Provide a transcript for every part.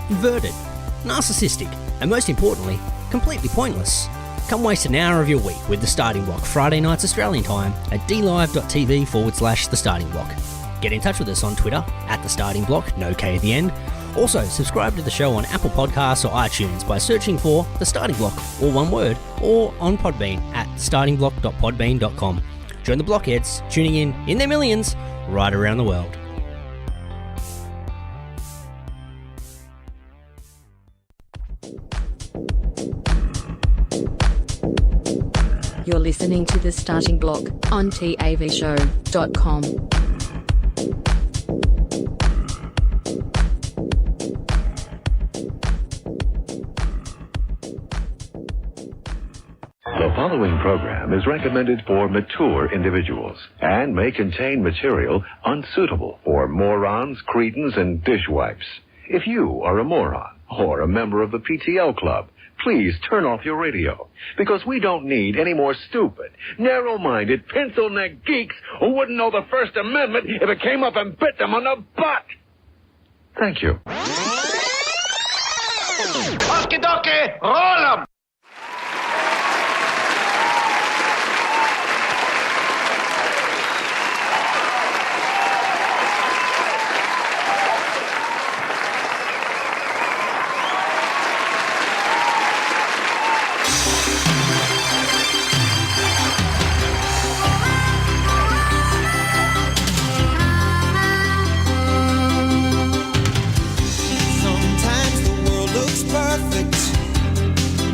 inverted, narcissistic, and most importantly, completely pointless. Come waste an hour of your week with The Starting Block, Friday nights Australian time at dlive.tv/The Starting Block. Get in touch with us on Twitter at The Starting Block, no K at the end. Also, subscribe to the show on Apple Podcasts or iTunes by searching for The Starting Block, all one word, or on Podbean at startingblock.podbean.com. Join the blockheads, tuning in their millions, right around the world. You're listening to The Starting Block on TAVshow.com. The following program is recommended for mature individuals and may contain material unsuitable for morons, cretins, and dishwipes. If you are a moron or a member of the PTL Club, please turn off your radio, because we don't need any more stupid, narrow-minded, pencil-neck geeks who wouldn't know the First Amendment if it came up and bit them on the butt. Thank you. Okie dokie, roll 'em!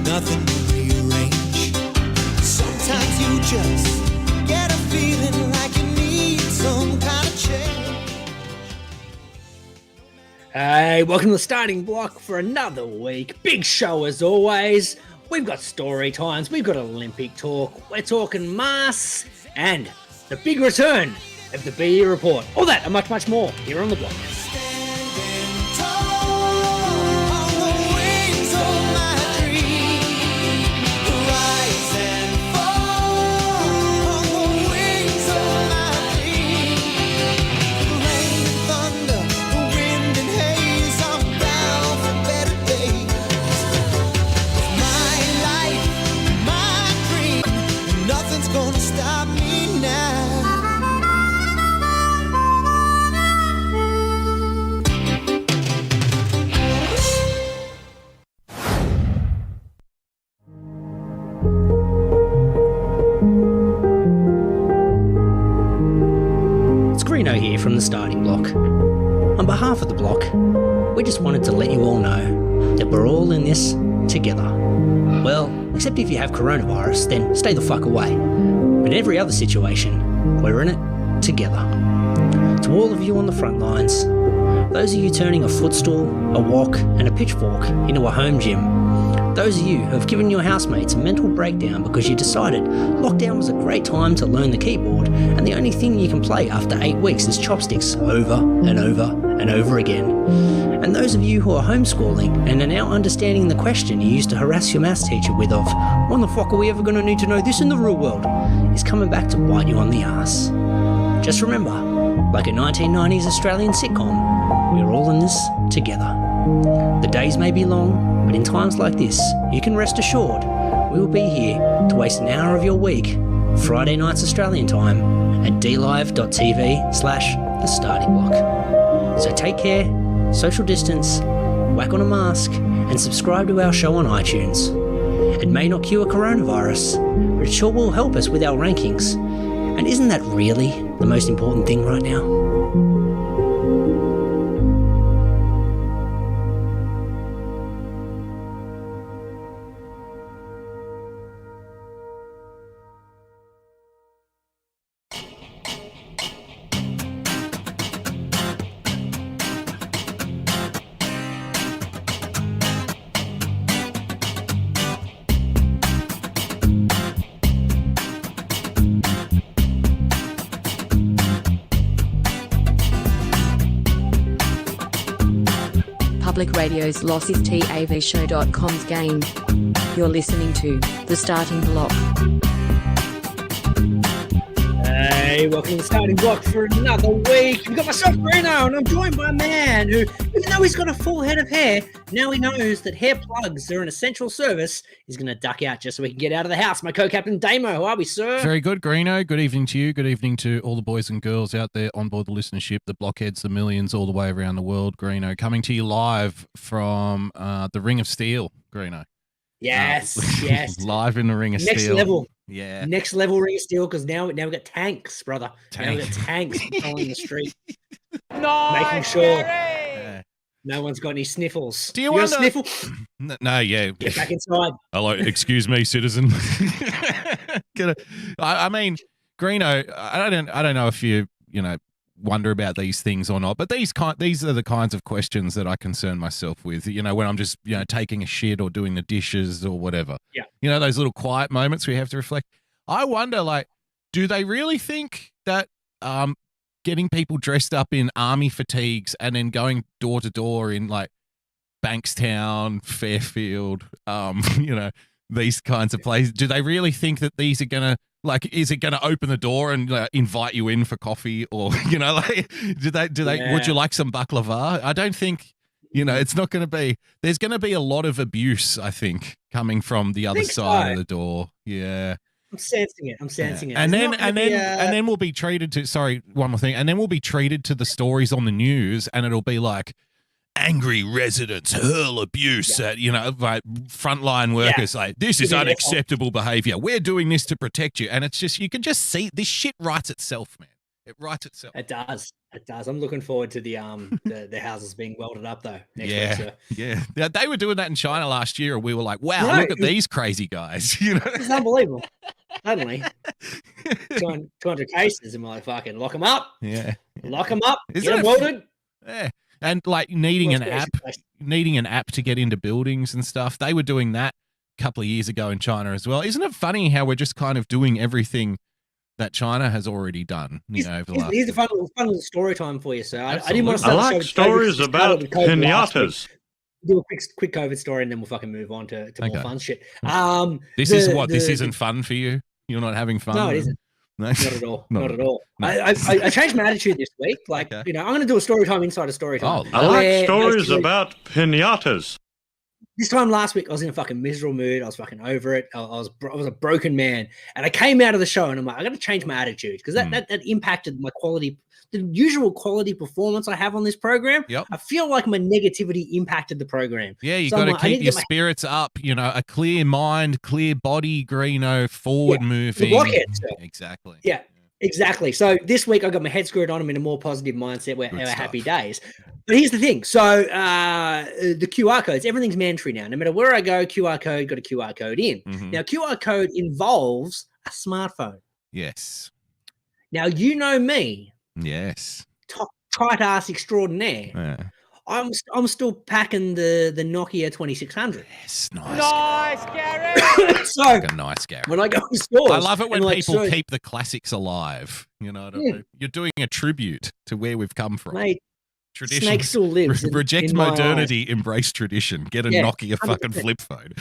Nothing to rearrange. Sometimes you just get a feeling like you need some kind of change. Hey, welcome to The Starting Block for another week. Big show as always. We've got story times, we've got Olympic talk, we're talking masks, and the big return of the BE report. All that and much, much more here on The Block. Greeno here from The Starting Block. On behalf of the block, we just wanted to let you all know that we're all in this together. Well, except if you have coronavirus, then stay the fuck away. But in every other situation, we're in it together. To all of you on the front lines, those of you turning a footstool, a wok, and a pitchfork into a home gym, those of you who have given your housemates a mental breakdown because you decided lockdown was a great time to learn the keyboard and the only thing you can play after 8 weeks is chopsticks over and over and over again. And those of you who are homeschooling and are now understanding the question you used to harass your maths teacher with of, when the fuck are we ever going to need to know this in the real world, is coming back to bite you on the ass. Just remember, like a 1990s Australian sitcom, we're all in this together. The days may be long, but in times like this, you can rest assured we will be here to waste an hour of your week, Friday nights Australian time, at dlive.tv/The Starting Block. So take care, social distance, whack on a mask, and subscribe to our show on iTunes. It may not cure coronavirus, but it sure will help us with our rankings. And isn't that really the most important thing right now? Public Radio's loss is TAVshow.com's gain. You're listening to The Starting Block. Hey, welcome to the starting block for another week. We've got myself, Greeno, and I'm joined by a man who, even though he's got a full head of hair, now he knows that hair plugs are an essential service. He's going to duck out just so we can get out of the house. My co-captain, Damo, how are we, sir? Very good, Greeno. Good evening to you. Good evening to all the boys and girls out there on board the listenership, the blockheads, the millions all the way around the world, Greeno. Coming to you live from the Ring of Steel, Greeno. Yes. Live in the Ring of Steel. Next level. Yeah. Next level Ring of Steel, because now we've got tanks, brother. Now we've got tanks patrolling the street. Making sure no one's got any sniffles. Do you got a wonder... sniffle? No, yeah. Get back inside. Hello, excuse me, citizen. I mean, Greeno, I don't know if you wonder about these things or not, but these are the kinds of questions that I concern myself with, when I'm just, taking a shit or doing the dishes or whatever. Yeah. Those little quiet moments where you have to reflect. I wonder, do they really think that getting people dressed up in army fatigues and then going door to door in Bankstown, Fairfield, these kinds of places, do they really think that these are going to, is it going to open the door and invite you in for coffee, or do they? Would you like some baklava? I don't think it's not going to be. There's going to be a lot of abuse, I think, coming from the other side of the door. Yeah, I'm sensing it. And then we'll be treated to. Sorry, one more thing. And then we'll be treated to the stories on the news, and it'll be like, angry residents hurl abuse at, frontline workers. This is unacceptable behavior. We're doing this to protect you. And it's just, you can just see this shit writes itself, man. It writes itself. It does. I'm looking forward to the the houses being welded up though. Next week, so. Yeah. They were doing that in China last year, and we were like, wow, look at these crazy guys. It's unbelievable. Suddenly, 200 cases, and we're like, fucking lock them up. Yeah. Lock them up. Get them welded. Yeah. And needing an app to get into buildings and stuff. They were doing that a couple of years ago in China as well. Isn't it funny how we're just kind of doing everything that China has already done? Over the last. Here's a fun little story time for you, sir. I didn't want to I start like the show stories about pinatas. Do a quick COVID story, and then we'll fucking move on to more fun shit. This isn't fun for you? You're not having fun? No, it isn't. No. Not at all. Not at all. No. I changed my attitude this week. I'm going to do a story time inside a story time. I like stories about pinatas. This time last week, I was in a fucking miserable mood. I was fucking over it. I was a broken man, and I came out of the show, and I'm like, I got to change my attitude, because that impacted my quality, the usual quality performance I have on this program. Yep. I feel like my negativity impacted the program. Yeah, you got to keep your spirits up. A clear mind, clear body, Greeno, forward moving. Exactly. Yeah. Exactly. So this week I got my head screwed on. I'm in a more positive mindset. We're happy days. But here's the thing. So the QR codes, everything's mandatory now. No matter where I go, QR code, got a QR code in. Mm-hmm. Now, QR code involves a smartphone. Yes. Now, you know me. Yes. Tight ass extraordinaire. Yeah. I'm still packing the Nokia 2600. Yes, nice, Gary. So like a nice Gary. When I go to stores, I love it when people keep the classics alive. You know what I mean? You're doing a tribute to where we've come from. Mate, tradition. Snake still lives. Reject modernity, embrace tradition. Get a Nokia 100%. Fucking flip phone.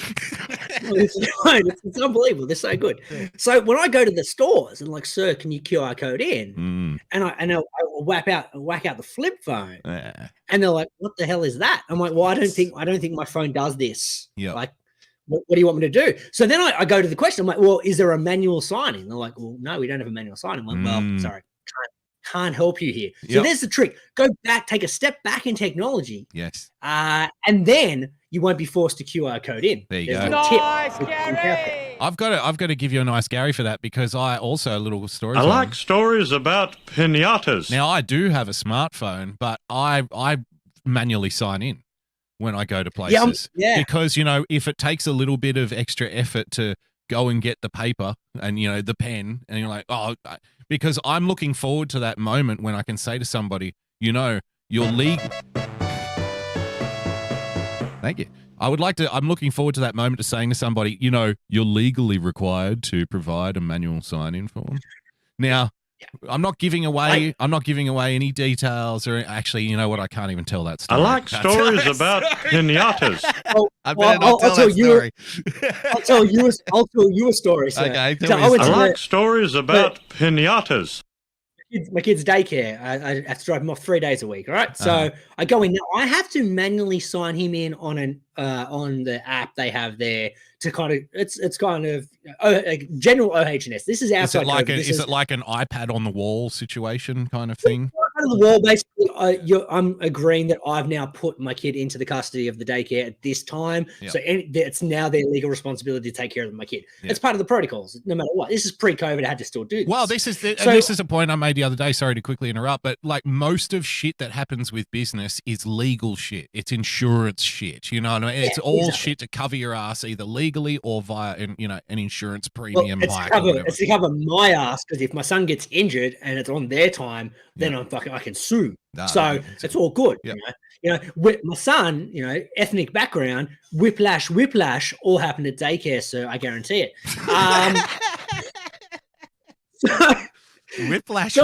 It's unbelievable. They're so good. So when I go to the stores and sir, can you QR code in? And I'll whack out the flip phone. And they're like, what the hell is that? I'm like, well, I don't think my phone does this. Yeah. What do you want me to do? So then I go to the question. I'm like, well, is there a manual sign-in? They're like, well, no, we don't have a manual sign-in. I'm like, well, sorry, can't help you here. So there's the trick. Go back, take a step back in technology. Yes. And then you won't be forced to QR code in. There you go. Nice, Gary. I've got to give you a nice Gary for that, because I also a little story. I like stories about pinatas. Now I do have a smartphone, but I manually sign in when I go to places. Because if it takes a little bit of extra effort to go and get the paper and the pen, and you're like, because I'm looking forward to that moment when I can say to somebody, you're legal. Thank you. I'm looking forward to that moment of saying to somebody, you're legally required to provide a manual sign-in form. Now, I'm not giving away any details, or actually, you know what? I can't even tell that story. I like stories about pinatas. I'll tell you a story. Sir. Okay, I like stories about pinatas. my kid's daycare. I have to drive him off 3 days a week. All right. So I go in now. I have to manually sign him in on the app they have there to kind of it's kind of like general OHS. This is outside. Is it like an iPad on the wall situation kind of thing? Out of the wall, basically, I'm agreeing that I've now put my kid into the custody of the daycare at this time. Yep. So it's now their legal responsibility to take care of my kid. Yep. It's part of the protocols, no matter what. This is pre-COVID. I had to still do this. Well, this is a point I made the other day. Sorry to quickly interrupt, but like most of shit that happens with business is legal shit. It's insurance shit. You know what I mean? It's all shit to cover your ass either legally or via an insurance premium hike. It's to cover my ass because if my son gets injured and it's on their time, then I can sue. So it's all good. Yep. With my son, ethnic background, whiplash, all happened at daycare, sir. I guarantee it. Whiplash.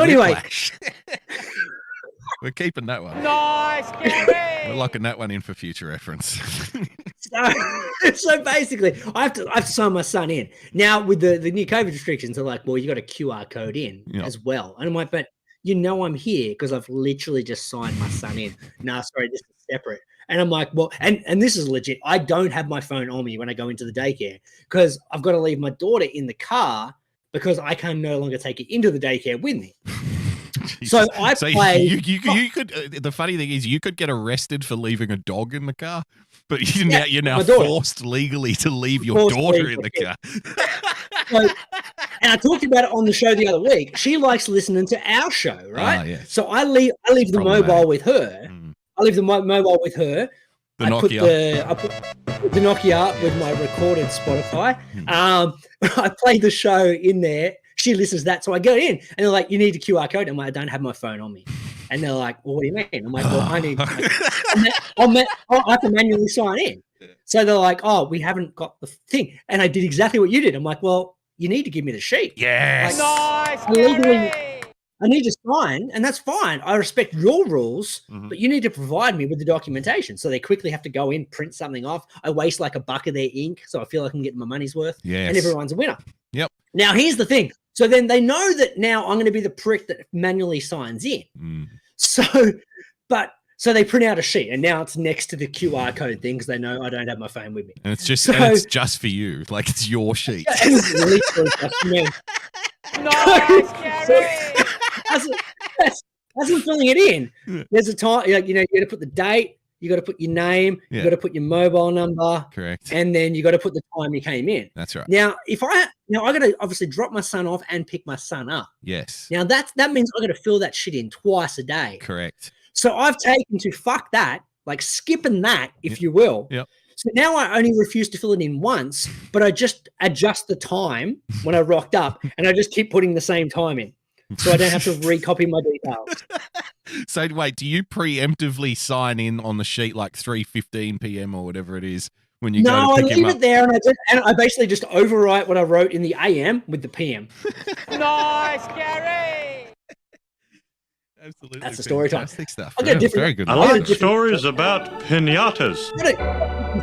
We're keeping that one. Nice, Gary. We're locking that one in for future reference. So basically, I have to sign my son in. Now, with the new COVID restrictions, they're like, well, you got a QR code in as well. And I'm like, but I'm here because I've literally just signed my son in. No, sorry, this is separate. And I'm like, well, and this is legit. I don't have my phone on me when I go into the daycare because I've got to leave my daughter in the car because I can no longer take it into the daycare with me. So you could. The funny thing is, you could get arrested for leaving a dog in the car, but you're now forced legally to leave your daughter in the car. And I talked about it on the show the other week. She likes listening to our show, right? Yes. So I leave the mobile with her. I leave the mobile with her. The I Nokia. put the Nokia with my recorded Spotify. I play the show in there. She listens to that. So I go in and they're like, you need a QR code. I'm like, I don't have my phone on me. And they're like, well, what do you mean? I'm like, well, I need, I have to manually sign in. So they're like, oh, we haven't got the thing. And I did exactly what you did. I'm like, well, you need to give me the sheet. Yes. Nice, I need to sign, and that's fine. I respect your rules, but you need to provide me with the documentation. So they quickly have to go in, print something off. I waste like $1 of their ink, so I feel like I can get my money's worth. Yes. And everyone's a winner. Yep. Now, here's the thing. So then they know that now I'm going to be the prick that manually signs in. So they print out a sheet, and now it's next to the QR code thing because they know I don't have my phone with me. And it's just for you, like it's your sheet. Nice, Gary. As I'm filling it in, there's a time, you got to put the date, you got to put your name, you got to put your mobile number, correct, and then you got to put the time you came in. That's right. Now, I got to obviously drop my son off and pick my son up. Yes. Now that means I got to fill that shit in twice a day. Correct. So I've taken to fuck that, like skipping that, if you will. Yep. So now I only refuse to fill it in once, but I just adjust the time when I rocked up, and I just keep putting the same time in. So I don't have to recopy my details. So wait, do you preemptively sign in on the sheet like 3:15 p.m. or whatever it is when you go to pick him up? No, I leave it there, and I basically just overwrite what I wrote in the AM with the PM. Nice, Gary. Absolutely. That's the story time. Fantastic stuff. Very good. I like stories about pinatas.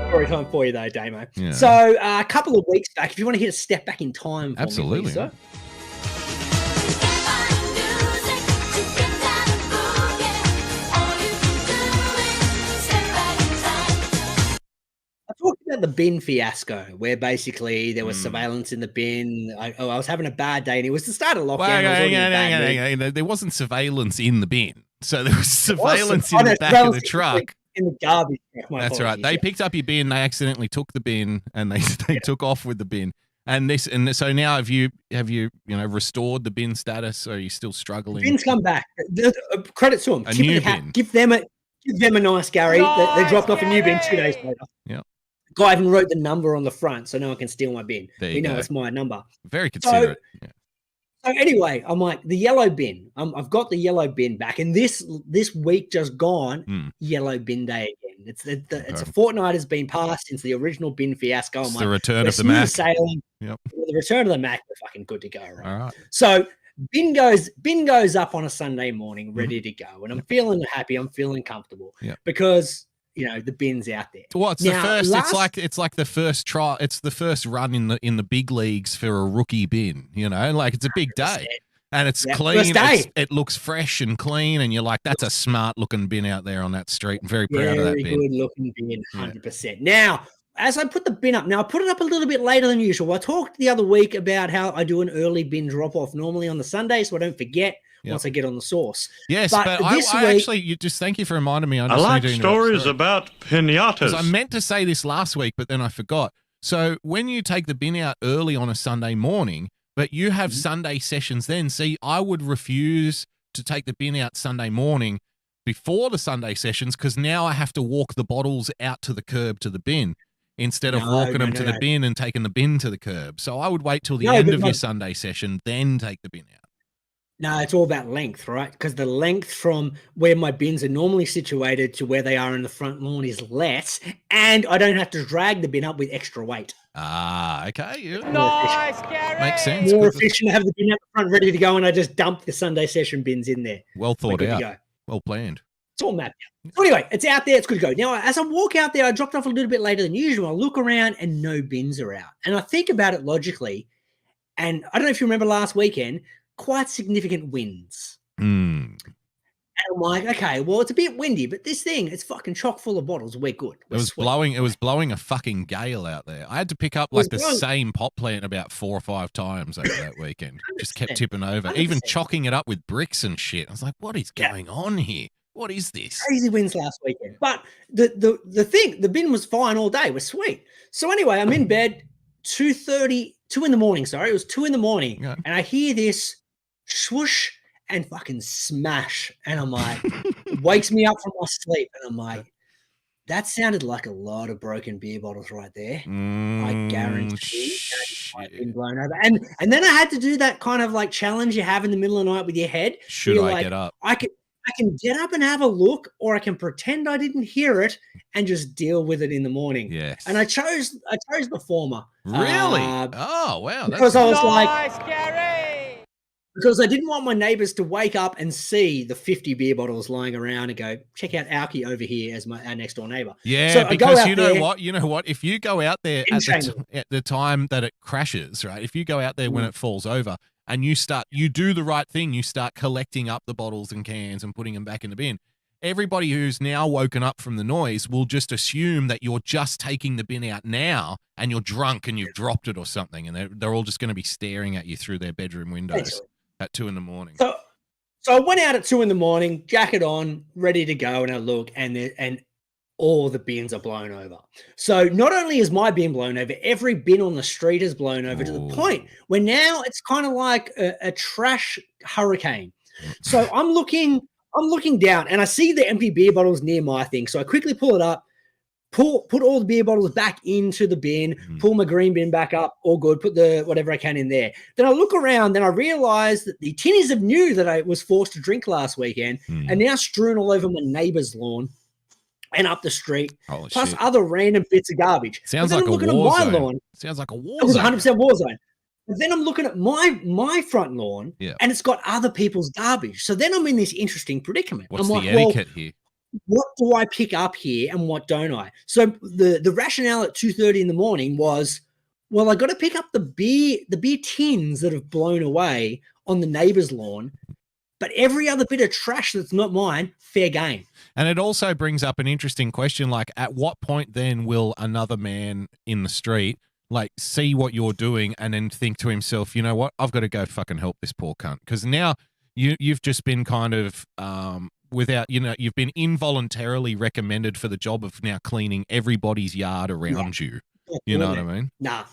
Story time for you though, Damo. Yeah. So a couple of weeks back, if you want to hit a step back in time for Absolutely. me, please, sir. I talked about the bin fiasco, where basically there was surveillance in the bin. I was having a bad day, and it was the start of lockdown. There wasn't surveillance in the bin, so there was surveillance in the back of the truck. In the garbage. That's right. They picked up your bin. They accidentally took the bin, and they took off with the bin. And so now have you restored the bin status? Or are you still struggling? The bins come back. Credit to them. A new bin. Give them a nice Gary. They dropped off a new bin 2 days later. Yeah. Guy even wrote the number on the front, so no one can steal my bin. We know it's my number. Very considerate. So anyway, I'm like, the yellow bin. I've got the yellow bin back, and this week just gone, yellow bin day again. It's a fortnight has been passed since the original bin fiasco. It's the return of the Mac. Sailing. Yep. The return of the Mac, we're fucking good to go, right? All right. So bin goes up on a Sunday morning, ready to go, and I'm feeling happy. I'm feeling comfortable because the bin's out there. Well, it's now, the first. It's like the first trial. It's the first run in the big leagues for a rookie bin. Like it's a big day. And it's Yeah, clean. first day. It looks fresh and clean, and you're like, that's a smart looking bin out there on that street. I'm very proud of that Very bin. good looking bin, 100%. Now, as I put the bin up, now I put it up a little bit later than usual. I talked the other week about how I do an early bin drop off normally on the Sunday, so I don't forget once I get on the sauce. Yes, but I actually, you just thank you for reminding me. I like stories about pinatas. I meant to say this last week, but then I forgot. So when you take the bin out early on a Sunday morning, but you have Sunday sessions then, see, I would refuse to take the bin out Sunday morning before the Sunday sessions because now I have to walk the bottles out to the curb to the bin instead of walking them to the bin and taking the bin to the curb. So I would wait till the end of your Sunday session, then take the bin out. No, it's all about length, right? Because the length from where my bins are normally situated to where they are in the front lawn is less, and I don't have to drag the bin up with extra weight. Ah, okay. Yeah. Nice, Gary. Makes sense. More efficient to have the bin out the front ready to go, and I just dump the Sunday session bins in there. Well thought Good to out. go. Well planned. It's all mapped out. So anyway, it's out there. It's good to go. Now, as I walk out there, I dropped off a little bit later than usual. I look around and no bins are out. And I think about it logically, and I don't know if you remember last weekend, quite significant winds. And I'm like, okay, well, it's a bit windy, but this thing, it's fucking chock full of bottles. We're good. It was blowing a fucking gale out there. I had to pick up like the same pot plant about 4 or 5 times over that weekend. Just kept tipping over, 100%. even chocking it up with bricks and shit. I was like, what is going on here? What is this? Crazy winds last weekend. But the bin was fine all day. It was sweet. So anyway, I'm in bed, 2 in the morning. Sorry, it was 2 in the morning. Yeah. And I hear this swoosh and fucking smash. And I'm like, wakes me up from my sleep. And I'm like, that sounded like a lot of broken beer bottles right there. I guarantee that might have been blown over. And then I had to do that kind of like challenge you have in the middle of the night with your head. Should I get up? I can get up and have a look, or I can pretend I didn't hear it and just deal with it in the morning. Yes. And I chose the former. Really? Oh, wow. Because I was Nice, Gary. because I didn't want my neighbors to wake up and see the 50 beer bottles lying around and go, check out Alki over here as our next door neighbor. Yeah, So I go because out you know there- what? You know what? If you go out there at the time that it crashes, right? If you go out there when it falls over and you do the right thing, you start collecting up the bottles and cans and putting them back in the bin. Everybody who's now woken up from the noise will just assume that you're just taking the bin out now and you're drunk and you've dropped it or something. And they're all just going to be staring at you through their bedroom windows at 2 in the morning. So I went out at 2 in the morning, jacket on, ready to go, and I look, and all the bins are blown over. So not only is my bin blown over, every bin on the street is blown over to the point where now it's kind of like a trash hurricane. So I'm looking down and I see the empty beer bottles near my thing. So I quickly pull it up, put all the beer bottles back into the bin, pull my green bin back up, all good, put the whatever I can in there. Then I look around, then I realize that the tinnies of new that I was forced to drink last weekend are now strewn all over my neighbor's lawn and up the street, plus other random bits of garbage. Sounds like a war zone. Sounds like a war zone. It was 100% war zone. But then I'm looking at my front lawn, and it's got other people's garbage. So then I'm in this interesting predicament. What's I'm the like, etiquette here? What do I pick up here and what don't I? So the rationale at 2:30 in the morning was, well, I got to pick up the beer tins that have blown away on the neighbor's lawn, but every other bit of trash that's not mine, fair game. And it also brings up an interesting question, like at what point then will another man in the street like see what you're doing and then think to himself, you know what, I've got to go fucking help this poor cunt. Because now you've just been kind of without, you've been involuntarily recommended for the job of now cleaning everybody's yard around you. You know what I mean? Nah.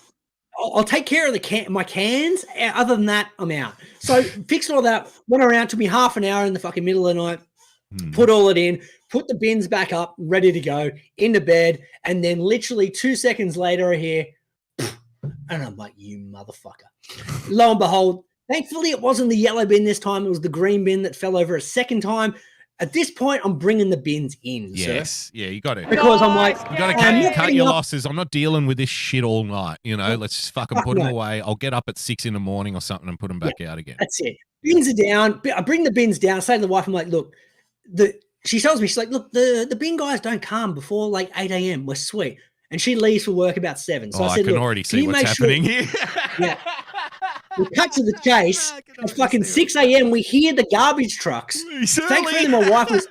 I'll take care of my cans. Other than that, I'm out. So fixed all that, went around, took me half an hour in the fucking middle of the night, put all it in, put the bins back up, ready to go, into bed, and then literally 2 seconds later I hear, and I'm like, you motherfucker. Lo and behold, thankfully it wasn't the yellow bin this time. It was the green bin that fell over a second time. At this point, I'm bringing the bins in, Yes. Yeah, you got it. Because I'm like, you got to cut your losses. I'm not dealing with this shit all night. Let's just fucking put them away. I'll get up at 6 in the morning or something and put them back out again. That's it. Bins are down. I bring the bins down. I say to the wife, I'm like, look, she tells me, she's like, look, the bin guys don't come before like 8 a.m. We're sweet. And she leaves for work about 7. So I said, can already see what's happening here. we cut to the chase. At fucking 6 a.m., we hear the garbage trucks. Thankfully, my wife was.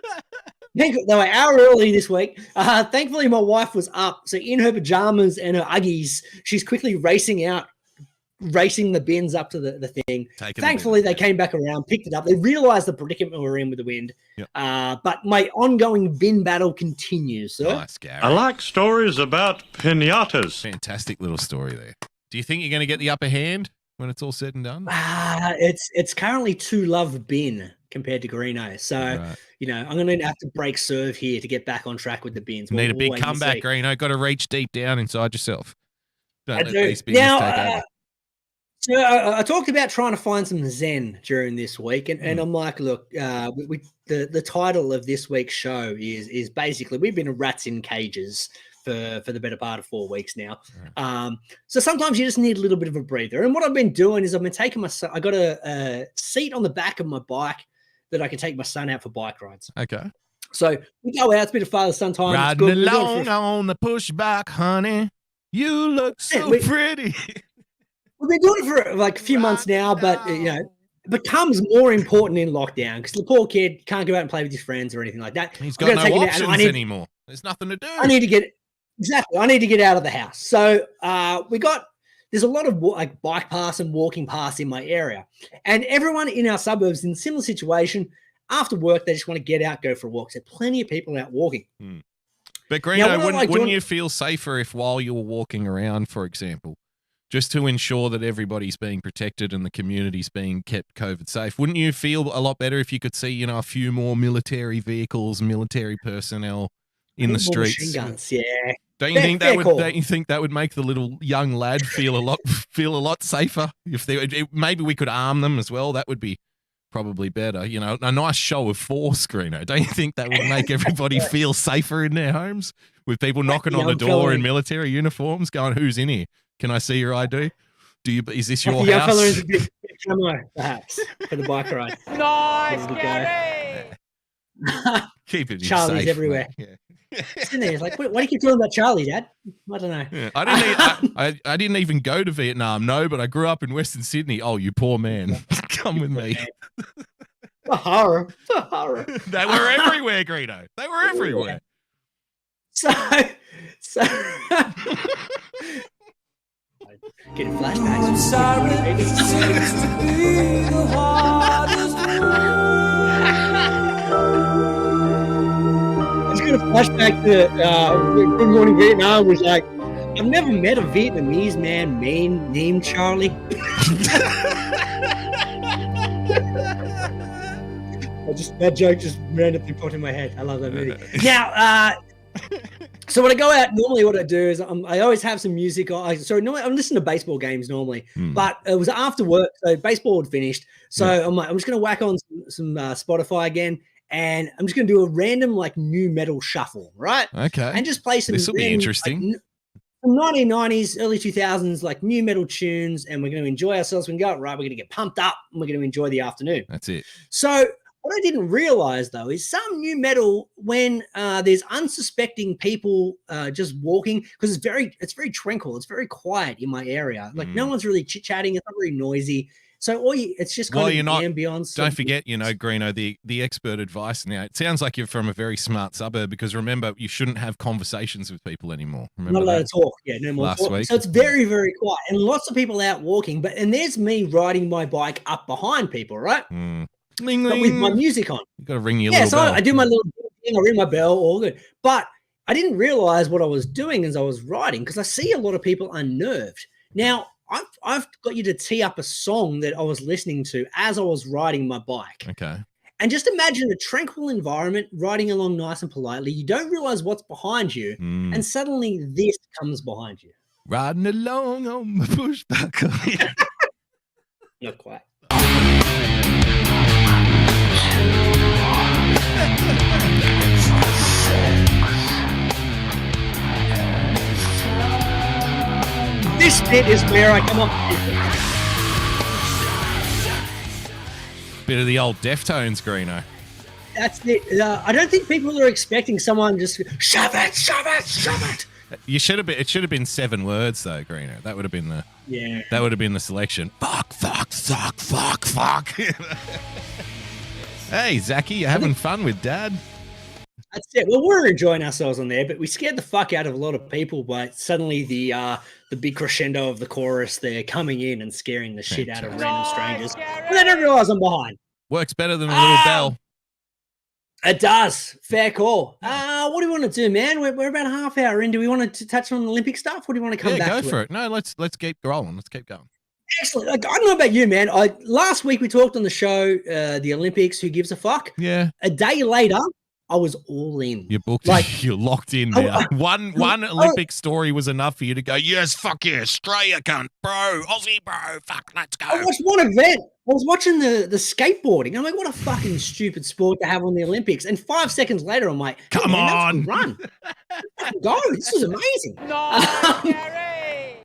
They were an hour early this week. Thankfully, my wife was up. So in her pajamas and her Uggies, she's quickly racing the bins up to the thing. Thankfully, they came back around, picked it up. They realized the predicament we were in with the wind. Yep. But my ongoing bin battle continues, sir. Nice, Gary. I like stories about pinatas. Fantastic little story there. Do you think you're going to get the upper hand when it's all said and done? It's currently 2-love bin compared to Greeno. So, Right. I'm going to have to break serve here to get back on track with the bins. Need a We'll big wait and comeback, see. Greeno. Got to reach deep down inside yourself. Don't I let do. these bins Now, take over. So I talked about trying to find some zen during this week, and I'm like, look, the title of this week's show is basically we've been rats in cages for the better part of 4 weeks now. So sometimes you just need a little bit of a breather. And what I've been doing is I've been taking I got a seat on the back of my bike that I can take my son out for bike rides. Okay. So we go out, it's a bit of father-son time. It's Riding good. We're going along for a on the pushback, honey. You look so we- pretty. We've been doing it for like a few months now, but it becomes more important in lockdown because the poor kid can't go out and play with his friends or anything like that. He's I've got gotta no take him out, and options anymore. There's nothing to do. I need to get out of the house. So there's a lot of bike paths and walking paths in my area, and everyone in our suburbs in a similar situation. After work, they just want to get out, go for a walk. So plenty of people out walking. But Greeno, wouldn't you feel safer if while you were walking around, for example, just to ensure that everybody's being protected and the community's being kept COVID safe, wouldn't you feel a lot better if you could see, a few more military vehicles, military personnel in the streets? Machine guns, yeah. Don't you think that would make the little young lad feel a lot safer? If maybe we could arm them as well, that would be probably better. A nice show of force, Greeno. Don't you think that would make everybody feel safer in their homes with people knocking on the door in military uniforms, going, "Who's in here? Can I see your ID? Is this your young house?" fella is a bit camo, perhaps, for the bike ride. Nice, Gary. Keep it Charlie's safe, everywhere. mate. Yeah. Sitting there, he's like, "What do you keep doing about Charlie, Dad?" I don't know. Yeah. I didn't even go to Vietnam, no, but I grew up in Western Sydney. Oh, you poor man. Come with me. A horror. They were everywhere, Greeno. They were everywhere. So getting flashbacks. I was going to flashback to Good Morning Vietnam. Was like, I've never met a Vietnamese man named Charlie. That joke just randomly popped in my head. I love that movie. Now, so when I go out, normally what I do is I always have some music. Normally I'm listening to baseball games normally, but it was after work, so baseball had finished. So I'm just going to whack on some Spotify again, and I'm just going to do a random new metal shuffle, right? Okay. And just play some. This will be interesting. From 1990s, early 2000s, new metal tunes, and we're going to enjoy ourselves. We can go, right, we're going to get pumped up, and we're going to enjoy the afternoon. That's it. So what I didn't realize, though, is some new metal when there's unsuspecting people just walking, because it's very tranquil. It's very quiet in my area. No one's really chit-chatting. It's not very noisy. So it's just kind of ambience. Don't forget, Greeno, the expert advice now. It sounds like you're from a very smart suburb because remember, you shouldn't have conversations with people anymore. Remember not allowed to talk. Yeah, no more last talk. week. So it's very, very quiet. And lots of people out walking, and there's me riding my bike up behind people, right? Ling, But ling. with my music on. You got to ring your little so bell. I do my little thing, I ring my bell, all good. But I didn't realize what I was doing as I was riding because I see a lot of people unnerved. Now, I've got you to tee up a song that I was listening to as I was riding my bike. Okay. And just imagine a tranquil environment, riding along nice and politely. You don't realize what's behind you, and suddenly this comes behind you. Riding along on my pushback. Not quite. This bit is where I come up. Bit of the old Deftones, Greeno. That's it. I don't think people are expecting someone just shove it, shove it, shove it. You should have been. It should have been 7 words though, Greeno. That would have been the. Yeah. That would have been the selection. Fuck. Hey, Zachy, you having fun with Dad? That's it. Well, we're enjoying ourselves on there, but we scared the fuck out of a lot of people by suddenly the big crescendo of the chorus there coming in and scaring the shit out of random strangers. And they don't realize I'm behind. Works better than a little bell. It does. Fair call. What do you want to do, man? We're about a half hour in. Do we want to touch on Olympic stuff? Or do you want to come back go to for it? No, let's keep rolling. Let's keep going. Excellent. Like, I don't know about you, man. Last week we talked on the show, the Olympics. Who gives a fuck? Yeah. A day later, I was all in. You're booked. Like, you're locked in now. One Olympic story was enough for you to go, yes, fuck yeah, Australia, cunt, bro, Aussie, bro, fuck, let's go. I watched one event. I was watching the skateboarding. I'm like, what a fucking stupid sport to have on the Olympics. And 5 seconds later, I'm like, hey, come man, on, run, go. This is amazing. Nice, Gary.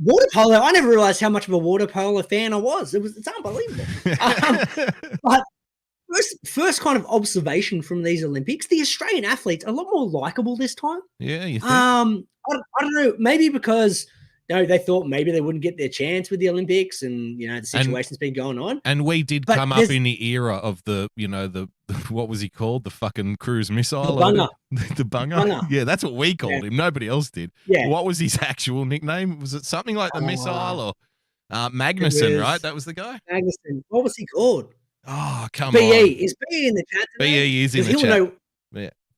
Water polo. I never realized how much of a water polo fan I was. It's unbelievable. But first kind of observation from these Olympics, the Australian athletes are a lot more likable this time. Yeah, you think? I don't know, maybe because they thought maybe they wouldn't get their chance with the Olympics, and the situation's been going on. And we did come up in the era of the what was he called? The fucking cruise missile? The bunger. The bunger? Yeah, that's what we called him. Nobody else did. Yeah. What was his actual nickname? Was it something like the missile or Magnuson, right? That was the guy? Magnuson. What was he called? Oh, come BE. on. Is BE in the chat today? BE is in the chat.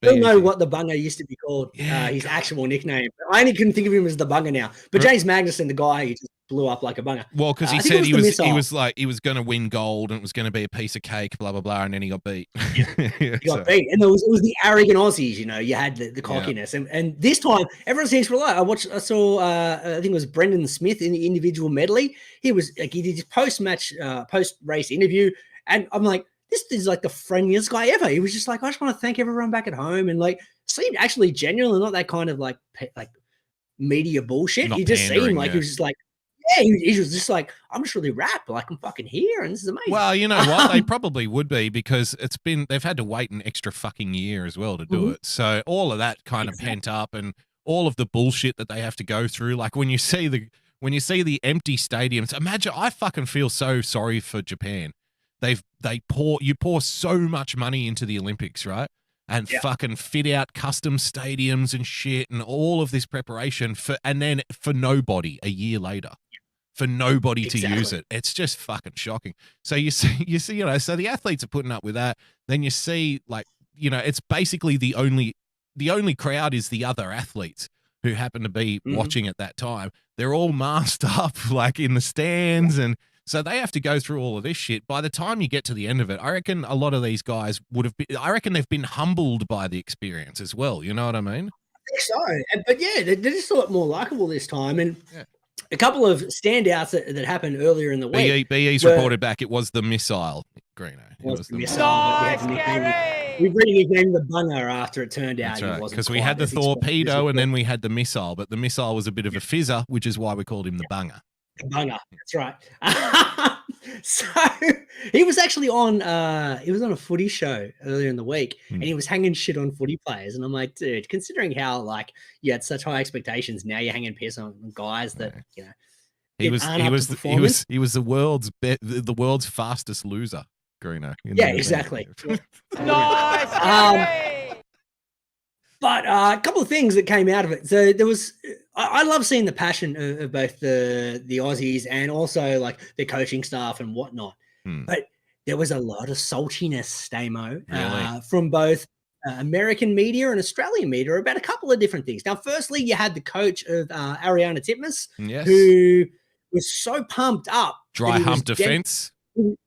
He'll know what the bunger used to be called, his actual nickname. I only couldn't think of him as the bunger now. But James Magnuson, the guy who just blew up like a bunger. Well, because he said he was going to win gold and it was going to be a piece of cake, blah blah blah, and then he got beat. He got beat, and it was the arrogant Aussies. You had the cockiness, and this time everyone seems to rely. I saw I think it was Brendan Smith in the individual medley. He was like, he did his post race interview, and I'm like, this is like the friendliest guy ever. He was just like, I just want to thank everyone back at home, and like seemed actually genuine, not that kind of like media bullshit. Not he just pandering, seemed like he was just like, he was just like, I'm just really rap, like I'm fucking here, and this is amazing. Well, you know what? They probably would be, because they've had to wait an extra fucking year as well to do it. So all of that kind of pent up, and all of the bullshit that they have to go through. Like when you see the empty stadiums, imagine. I fucking feel so sorry for Japan. You pour so much money into the Olympics, right? And fucking fit out custom stadiums and shit, and all of this preparation and then for nobody a year later, for nobody to use it. It's just fucking shocking. So you see, so the athletes are putting up with that. Then you see, it's basically the only crowd is the other athletes who happen to be watching at that time. They're all masked up, like in the stands, and so they have to go through all of this shit. By the time you get to the end of it, I reckon a lot of these guys I reckon they've been humbled by the experience as well. You know what I mean? I think so. But they're just a lot more likable this time. And a couple of standouts that happened earlier in the week. BE's reported back it was the missile, Greeno. It was the missile. Nice, Gary. We really nicknamed the bunger after it turned out. That's right, because we had the torpedo and then we had the missile, but the missile was a bit of a fizzer, which is why we called him the bunger. Bunger, that's right. So he was actually on a footy show earlier in the week, and he was hanging shit on footy players, and I'm like, dude, considering how like you had such high expectations, now you're hanging piss on guys that he was the world's fastest loser, Greeno. Yeah, exactly. Nice, Gary. But a couple of things that came out of it. So there was, I love seeing the passion of both the Aussies and also like the coaching staff and whatnot. But there was a lot of saltiness, Stamo, from both American media and Australian media about a couple of different things. Now, firstly, you had the coach of Ariana Titmus, who was so pumped up. Dry hump defense.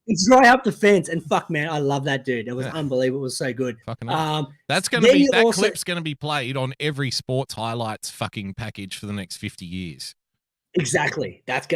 It's right up the fence, and fuck, man, I love that dude. It was unbelievable. It was so good. That's going to be clip's going to be played on every sports highlights fucking package for the next 50 years. Exactly. That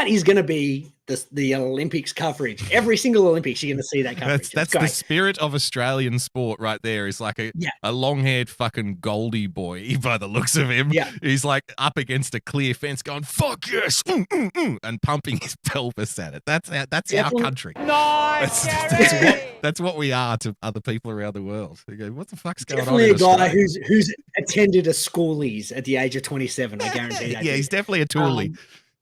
is gonna be the Olympics coverage. Every single Olympics, you're gonna see that coverage. That's the spirit of Australian sport right there. Is like a long-haired fucking Goldie boy by the looks of him. Yeah. He's like up against a clear fence, going "fuck yes," and pumping his pelvis at it. That's our country. Nice, Gary. That's what we are to other people around the world. They go, what the fuck's going Definitely on? a guy who's attended a schoolies at the age of 27. I guarantee that. Yeah, he's definitely a toolie.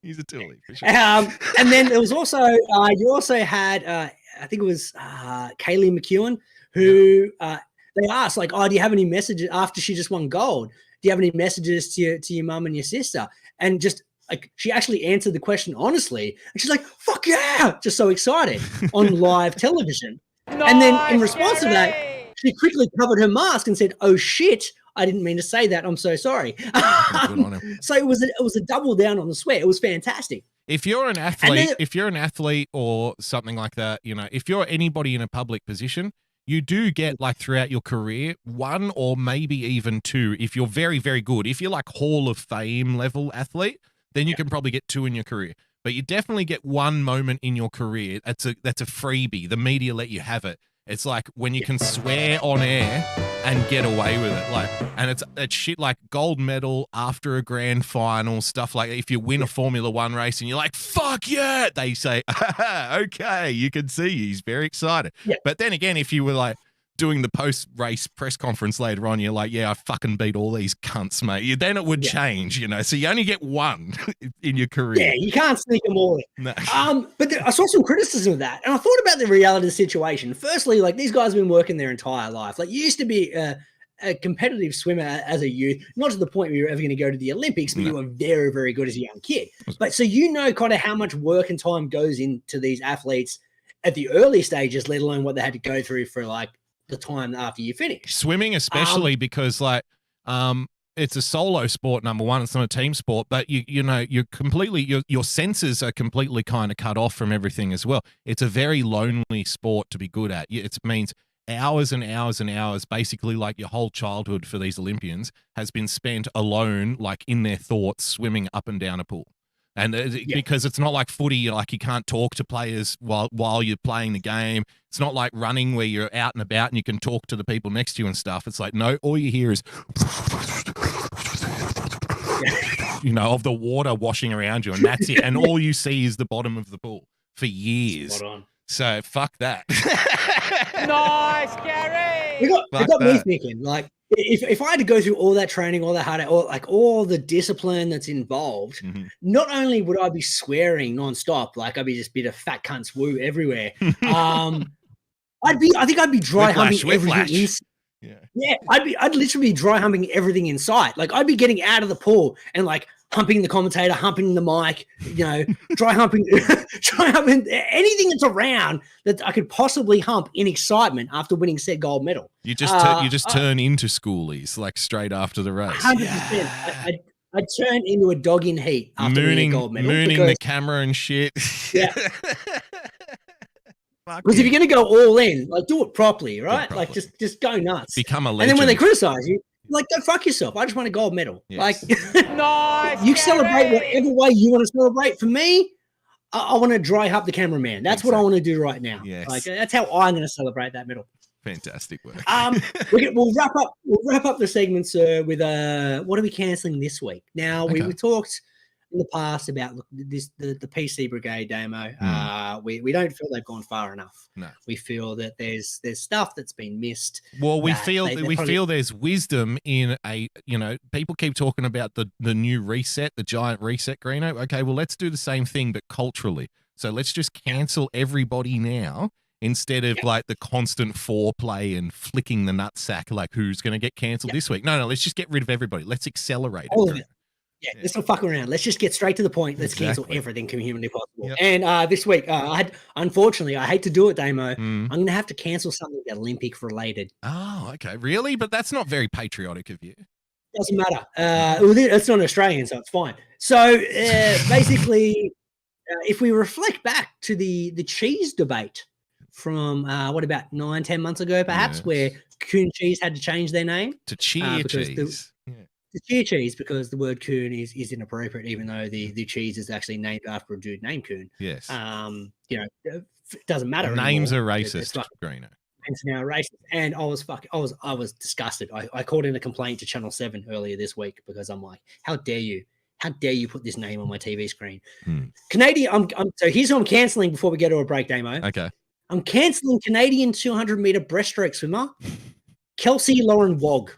He's a toolie for sure. And then there was also you also had I think it was Kaylee McEwen who they asked like, oh, do you have any messages after she just won gold? Do you have any messages to your mum and your sister? And just like she actually answered the question honestly, and she's like, "Fuck yeah!" Just so excited on live television. And then in response to that, she quickly covered her mask and said, "Oh shit, I didn't mean to say that. I'm so sorry." So it was a double down on the swear. It was fantastic. If you're an athlete, or something like that, you know, if you're anybody in a public position, you do get like throughout your career 1 or maybe even 2. If you're very, very good, if you're like Hall of Fame level athlete, then you can probably get 2 in your career. But you definitely get 1 moment in your career. That's a freebie. The media let you have it. It's like when you can swear on air and get away with it. Like, and it's shit like gold medal after a grand final, stuff like if you win a Formula 1 race and you're like, fuck yeah, they say, okay, you can see he's very excited. Yeah. But then again, if you were like doing the post-race press conference later on, you're like, yeah, I fucking beat all these cunts, mate. Then it would change, you know. So you only get 1 in your career. Yeah, you can't sneak them all in. No. But I saw some criticism of that, and I thought about the reality of the situation. Firstly, like these guys have been working their entire life. Like you used to be a competitive swimmer as a youth, not to the point where you're ever going to go to the Olympics, but you were very, very good as a young kid. But so you know kind of how much work and time goes into these athletes at the early stages, let alone what they had to go through for like the time after you finish. Swimming especially because like it's a solo sport, number one. It's not a team sport, but you know you're completely your senses are completely kind of cut off from everything as well. It's a very lonely sport to be good at. It means hours and hours and hours, basically like your whole childhood for these Olympians has been spent alone, like in their thoughts, swimming up and down a pool. And because it's not like footy, like you can't talk to players while you're playing the game. It's not like running where you're out and about and you can talk to the people next to you and stuff. It's like, no, all you hear is, you know, of the water washing around you, and that's it. And all you see is the bottom of the pool for years. Spot on. So fuck that. Nice, Gary. It got me thinking, like, if I had to go through all that training, all that hard, all the discipline that's involved, not only would I be swearing nonstop, like I'd be just be a fat cunt's woo everywhere. I think I'd be dry humping everything. I'd literally be dry humping everything in sight. Like I'd be getting out of the pool and like humping the commentator, humping the mic, you know, dry humping anything that's around that I could possibly hump in excitement after winning said gold medal. You just turn into schoolies like straight after the race. 100%. I'd turn into a dog in heat after winning a gold medal. Mooning the camera and shit. Yeah. Because if you're going to go all in, like do it properly, right? Like just go nuts. Become a legend. And then when they criticize you, like, go fuck yourself. I just want a gold medal. Yes. Like, Nice, you Gary. celebrate whatever way you want to celebrate. For me, I want to dry up the cameraman. That's what I want to do right now. Yes. Like, that's how I'm going to celebrate that medal. Fantastic work. We'll wrap up the segments with what are we cancelling this week? Now we talked in the past about the PC Brigade demo. We don't feel they've gone far enough. No, we feel that there's stuff that's been missed. Well, we feel there's wisdom in people keep talking about the new reset, the giant reset, Greeno. Okay, well, let's do the same thing but culturally. So let's just cancel everybody now instead of like the constant foreplay and flicking the nutsack like who's going to get cancelled this week. No, let's just get rid of everybody. Let's accelerate all of it. it. Yeah, let's not fuck around. Let's just get straight to the point. Let's cancel everything humanly possible. Yep. And this week, unfortunately, I hate to do it, Damo. I'm going to have to cancel something Olympic related. Oh, okay. Really? But that's not very patriotic of you. Doesn't matter. It's not Australian, so it's fine. So basically, if we reflect back to the cheese debate from about 9-10 months ago, perhaps, where Coon Cheese had to change their name to Cheer Cheese. The cheer cheese, because the word coon is inappropriate, even though the cheese is actually named after a dude named Coon. Yes. It doesn't matter. Names are racist, Greeno. Names are now racist. And I was disgusted. I called in a complaint to Channel 7 earlier this week because I'm like, how dare you? How dare you put this name on my TV screen? Canadian, so here's who I'm cancelling before we go to a break, Damo. Okay. I'm cancelling Canadian 200-meter breaststroke swimmer Kelsey Lauren Wog.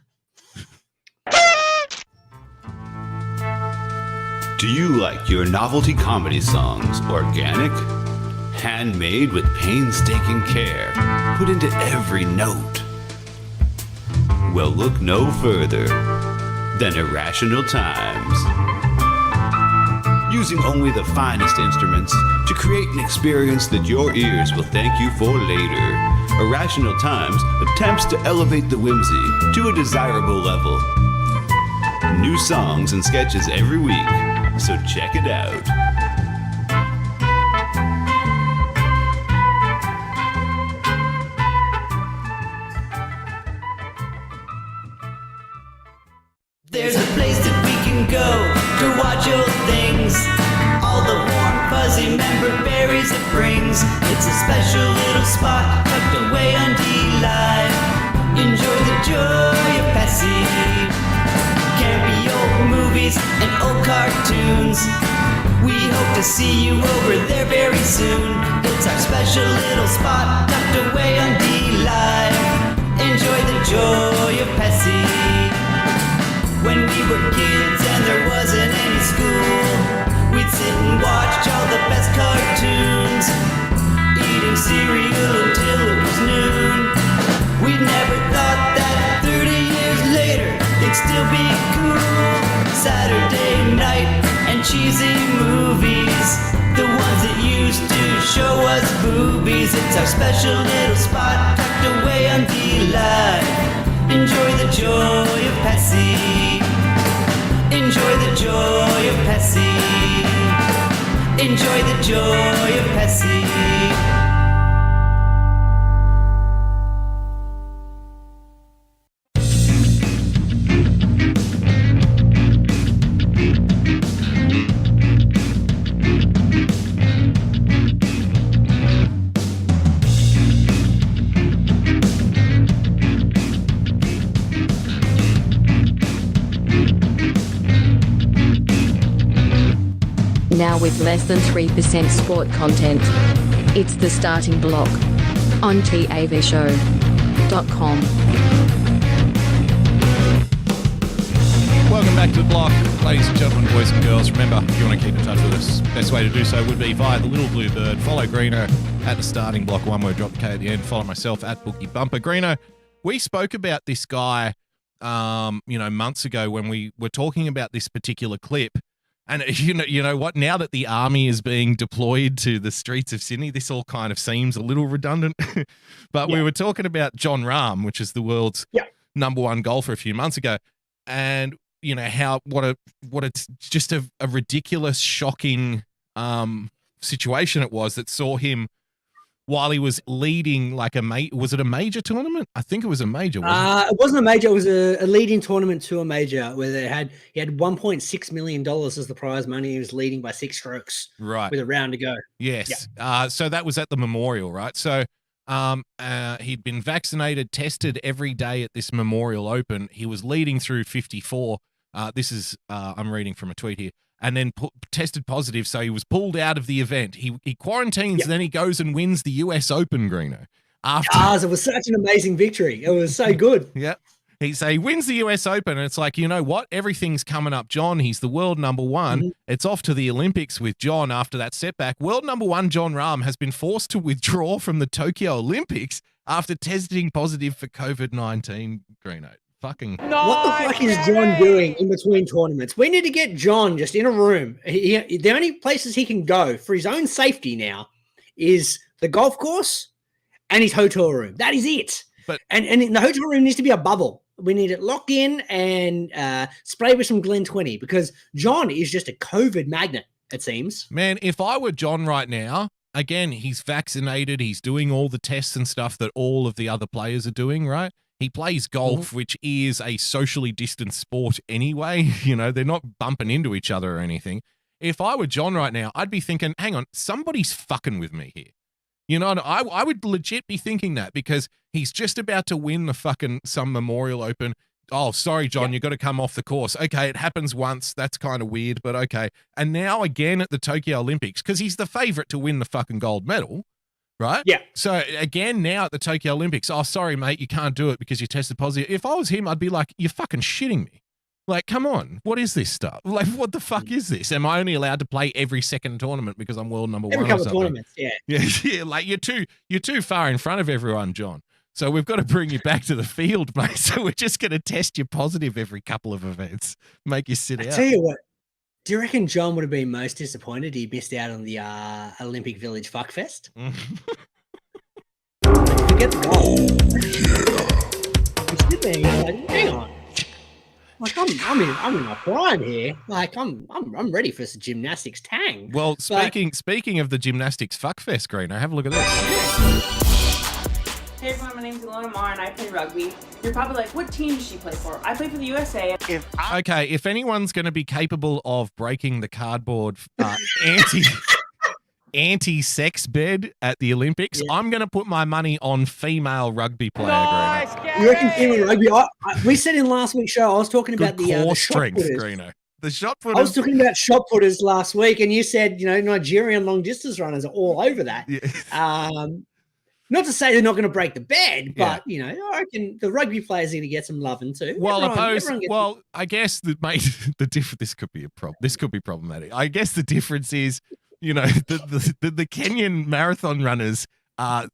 Do you like your novelty comedy songs organic? Handmade with painstaking care, put into every note? Well, look no further than Irrational Times. Using only the finest instruments to create an experience that your ears will thank you for later, Irrational Times attempts to elevate the whimsy to a desirable level. New songs and sketches every week, so check it out. There's a place that we can go to watch old things. All the warm, fuzzy member berries it brings. It's a special little spot tucked away on D-Live. Enjoy the joy of Pessy. Campy old movies and old cartoons. We hope to see you over there very soon. It's our special little spot tucked away on D-Live. Enjoy the joy of Pessy. When we were kids and there wasn't any school, we'd sit and watch all the best cartoons, eating cereal until it was noon. We never thought that 30 years later it'd still be cool. Saturday night and cheesy movies, the ones that used to show us boobies. It's our special little spot tucked away on D-Live. Enjoy the joy of Pessy. Enjoy the joy of Pessy. Enjoy the joy of Pessy. Now with less than 3% sport content. It's the starting block on TAVshow.com. Welcome back to the block, ladies and gentlemen, boys and girls. Remember, if you want to keep in touch with us, best way to do so would be via the little blue bird. Follow Greeno at the starting block, one word, drop the K at the end. Follow myself at BoogieBumper. Greeno, we spoke about this guy, months ago when we were talking about this particular clip. And you know what? Now that the army is being deployed to the streets of Sydney, this all kind of seems a little redundant. But we were talking about John Rahm, which is the world's number one golfer a few months ago, and you know what it's just a ridiculous, shocking situation it was that saw him while he was leading like was it a major tournament? I think it was a major. It wasn't a major. It was a leading tournament to a major where he had $1.6 million as the prize money. He was leading by 6 strokes, right, with a round to go. Yes. Yeah. So that was at the Memorial, right? So he'd been vaccinated, tested every day at this Memorial Open. He was leading through 54. This is I'm reading from a tweet here. And then tested positive, so he was pulled out of the event. He quarantines, then he goes and wins the US Open, Greeno. It was such an amazing victory. It was so good. Yep. He wins the US Open, and it's like, you know what? Everything's coming up, John. He's the world number one. Mm-hmm. It's off to the Olympics with John after that setback. World number one, John Rahm, has been forced to withdraw from the Tokyo Olympics after testing positive for COVID-19, Greeno. What the fuck is John doing in between tournaments? We need to get John just in a room. The only places he can go for his own safety now is the golf course and his hotel room. That is it. And the hotel room needs to be a bubble. We need it locked in and spray with some Glen 20 because John is just a COVID magnet, it seems. Man, if I were John right now, again, he's vaccinated. He's doing all the tests and stuff that all of the other players are doing, right? He plays golf, which is a socially distanced sport anyway. You know, they're not bumping into each other or anything. If I were John right now, I'd be thinking, hang on, somebody's fucking with me here. You know, I would legit be thinking that because he's just about to win the fucking some Memorial Open. Oh, sorry, John, you got to come off the course. Okay, it happens once. That's kind of weird, but okay. And now again at the Tokyo Olympics, because he's the favorite to win the fucking gold medal. right? Yeah. So again, now at the Tokyo Olympics, oh, sorry, mate, you can't do it because you tested positive. If I was him, I'd be like, you're fucking shitting me. Like, come on, what is this stuff? Like, what the fuck is this? Am I only allowed to play every second tournament because I'm world number one? Every couple or of something? tournaments, yeah. Yeah, like you're too far in front of everyone, John. So we've got to bring you back to the field, mate. So we're just going to test you positive every couple of events, make you sit out. Tell you what, do you reckon John would have been most disappointed he missed out on the Olympic Village Fuckfest? Forget the He's sitting there, he's like, hang on. Like I'm in my prime here. Like I'm ready for some gymnastics tang. Well, speaking of the gymnastics fuckfest, Greeno, have a look at this. Hey everyone, my name's Ilona Marr and I play rugby. You're probably like, what team does she play for? I play for the USA. If anyone's going to be capable of breaking the cardboard anti-sex bed at the Olympics, I'm going to put my money on female rugby player. Nice, Greeno. You reckon female rugby? We said in last week's show, I was talking about the core shot strength, putters. Greeno. The shot putters. I was talking about shot putters last week, and you said, Nigerian long distance runners are all over that. Yeah. Not to say they're not going to break the bed, but I reckon the rugby players are going to get some loving too. I guess this could be a problem. This could be problematic. I guess the difference is, the Kenyan marathon runners are,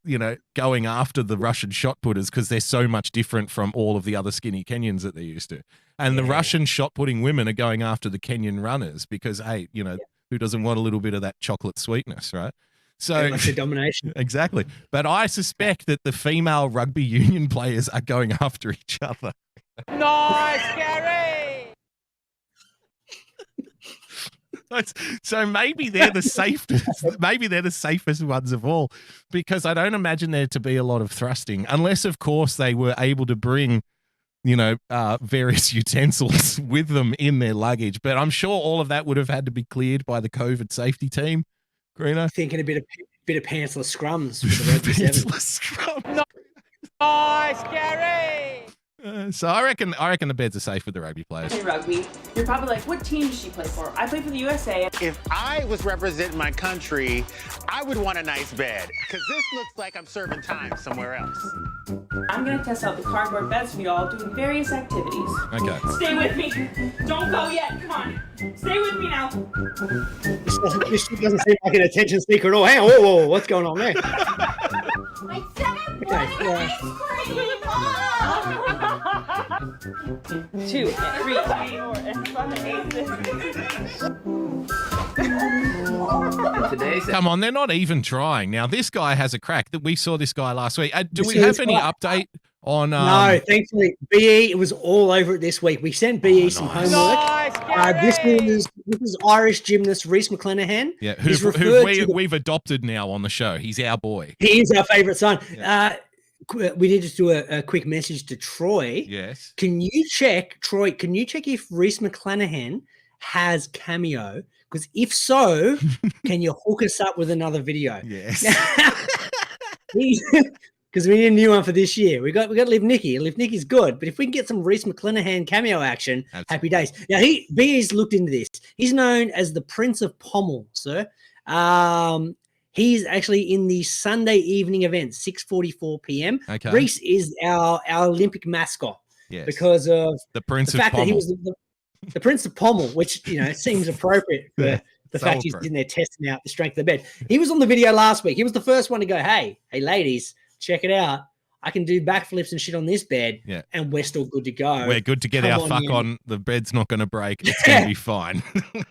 going after the Russian shot putters because they're so much different from all of the other skinny Kenyans that they're used to. And the Russian shot putting women are going after the Kenyan runners because, hey, who doesn't want a little bit of that chocolate sweetness, right? So like the domination. Exactly. But I suspect that the female rugby union players are going after each other. Nice, Gary! So maybe they're the safest. Maybe they're the safest ones of all, because I don't imagine there to be a lot of thrusting, unless, of course, they were able to bring, various utensils with them in their luggage. But I'm sure all of that would have had to be cleared by the COVID safety team. Greeno? Thinking a bit of pantsless scrums for the rugby Pantsless scrums. Nice, Gary! So I reckon the beds are safe with the rugby players. Play rugby. You're probably like, what team does she play for? I play for the USA. If I was representing my country, I would want a nice bed, because this looks like I'm serving time somewhere else. I'm going to test out the cardboard beds for y'all doing various activities. Okay. Stay with me. Don't go yet. Come on. Stay with me now. This doesn't seem like an attention seeker at all. Hang on. Whoa, what's going on there? My second ice cream! 2, 3, 4, and 5, 8. Come on, they're not even trying. Now, this guy has a crack. We saw this guy last week. Do we see have this any guy? update on... No, thankfully, BE was all over it this week. We sent BE some homework. Nice, This is Irish gymnast Rhys McClanahan. Yeah, He's who referred to we've adopted now on the show. He's our boy. He is our favourite son. Yeah. We did just do a quick message to Troy. Yes. Can you check if Rhys McClanahan has Cameo? Because if so, can you hook us up with another video? Yes. Because we need a new one for this year. We got to Live Nicky. Live Nicky's good, but if we can get some Rhys McClanahan cameo action, happy days. Now BE's looked into this. He's known as the Prince of Pommel, sir. He's actually in the Sunday evening event, 6:44 p.m. Okay. Rhys is our Olympic mascot. Yes. Because of the Prince the of fact Pommel. that he was the Prince of Pommel, which seems appropriate for the so fact he's in there testing out the strength of the bed. He was on the video last week. He was the first one to go, hey ladies, check it out. I can do backflips and shit on this bed, and we're still good to go. We're good to get Come our on fuck in. on. The bed's not going to break. It's going to be fine.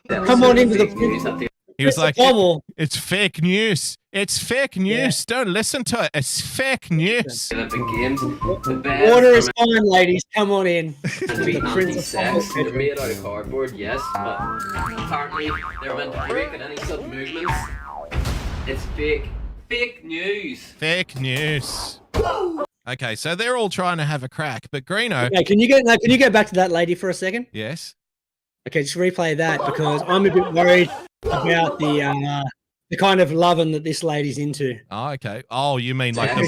Come on into the He was like, Pommel. it's fake news. It's fake news. Don't listen to it. It's fake news. Water is fine, ladies. Come on in. The anti-sex. They're made out of cardboard, yes, but apparently they're meant to break at any sudden movements. It's fake. Fake news. Fake news. Okay, so they're all trying to have a crack, but Greeno. Okay, can you go back to that lady for a second? Yes. Okay, just replay that because I'm a bit worried about the kind of loving that this lady's into. Oh, okay. Oh, you mean like the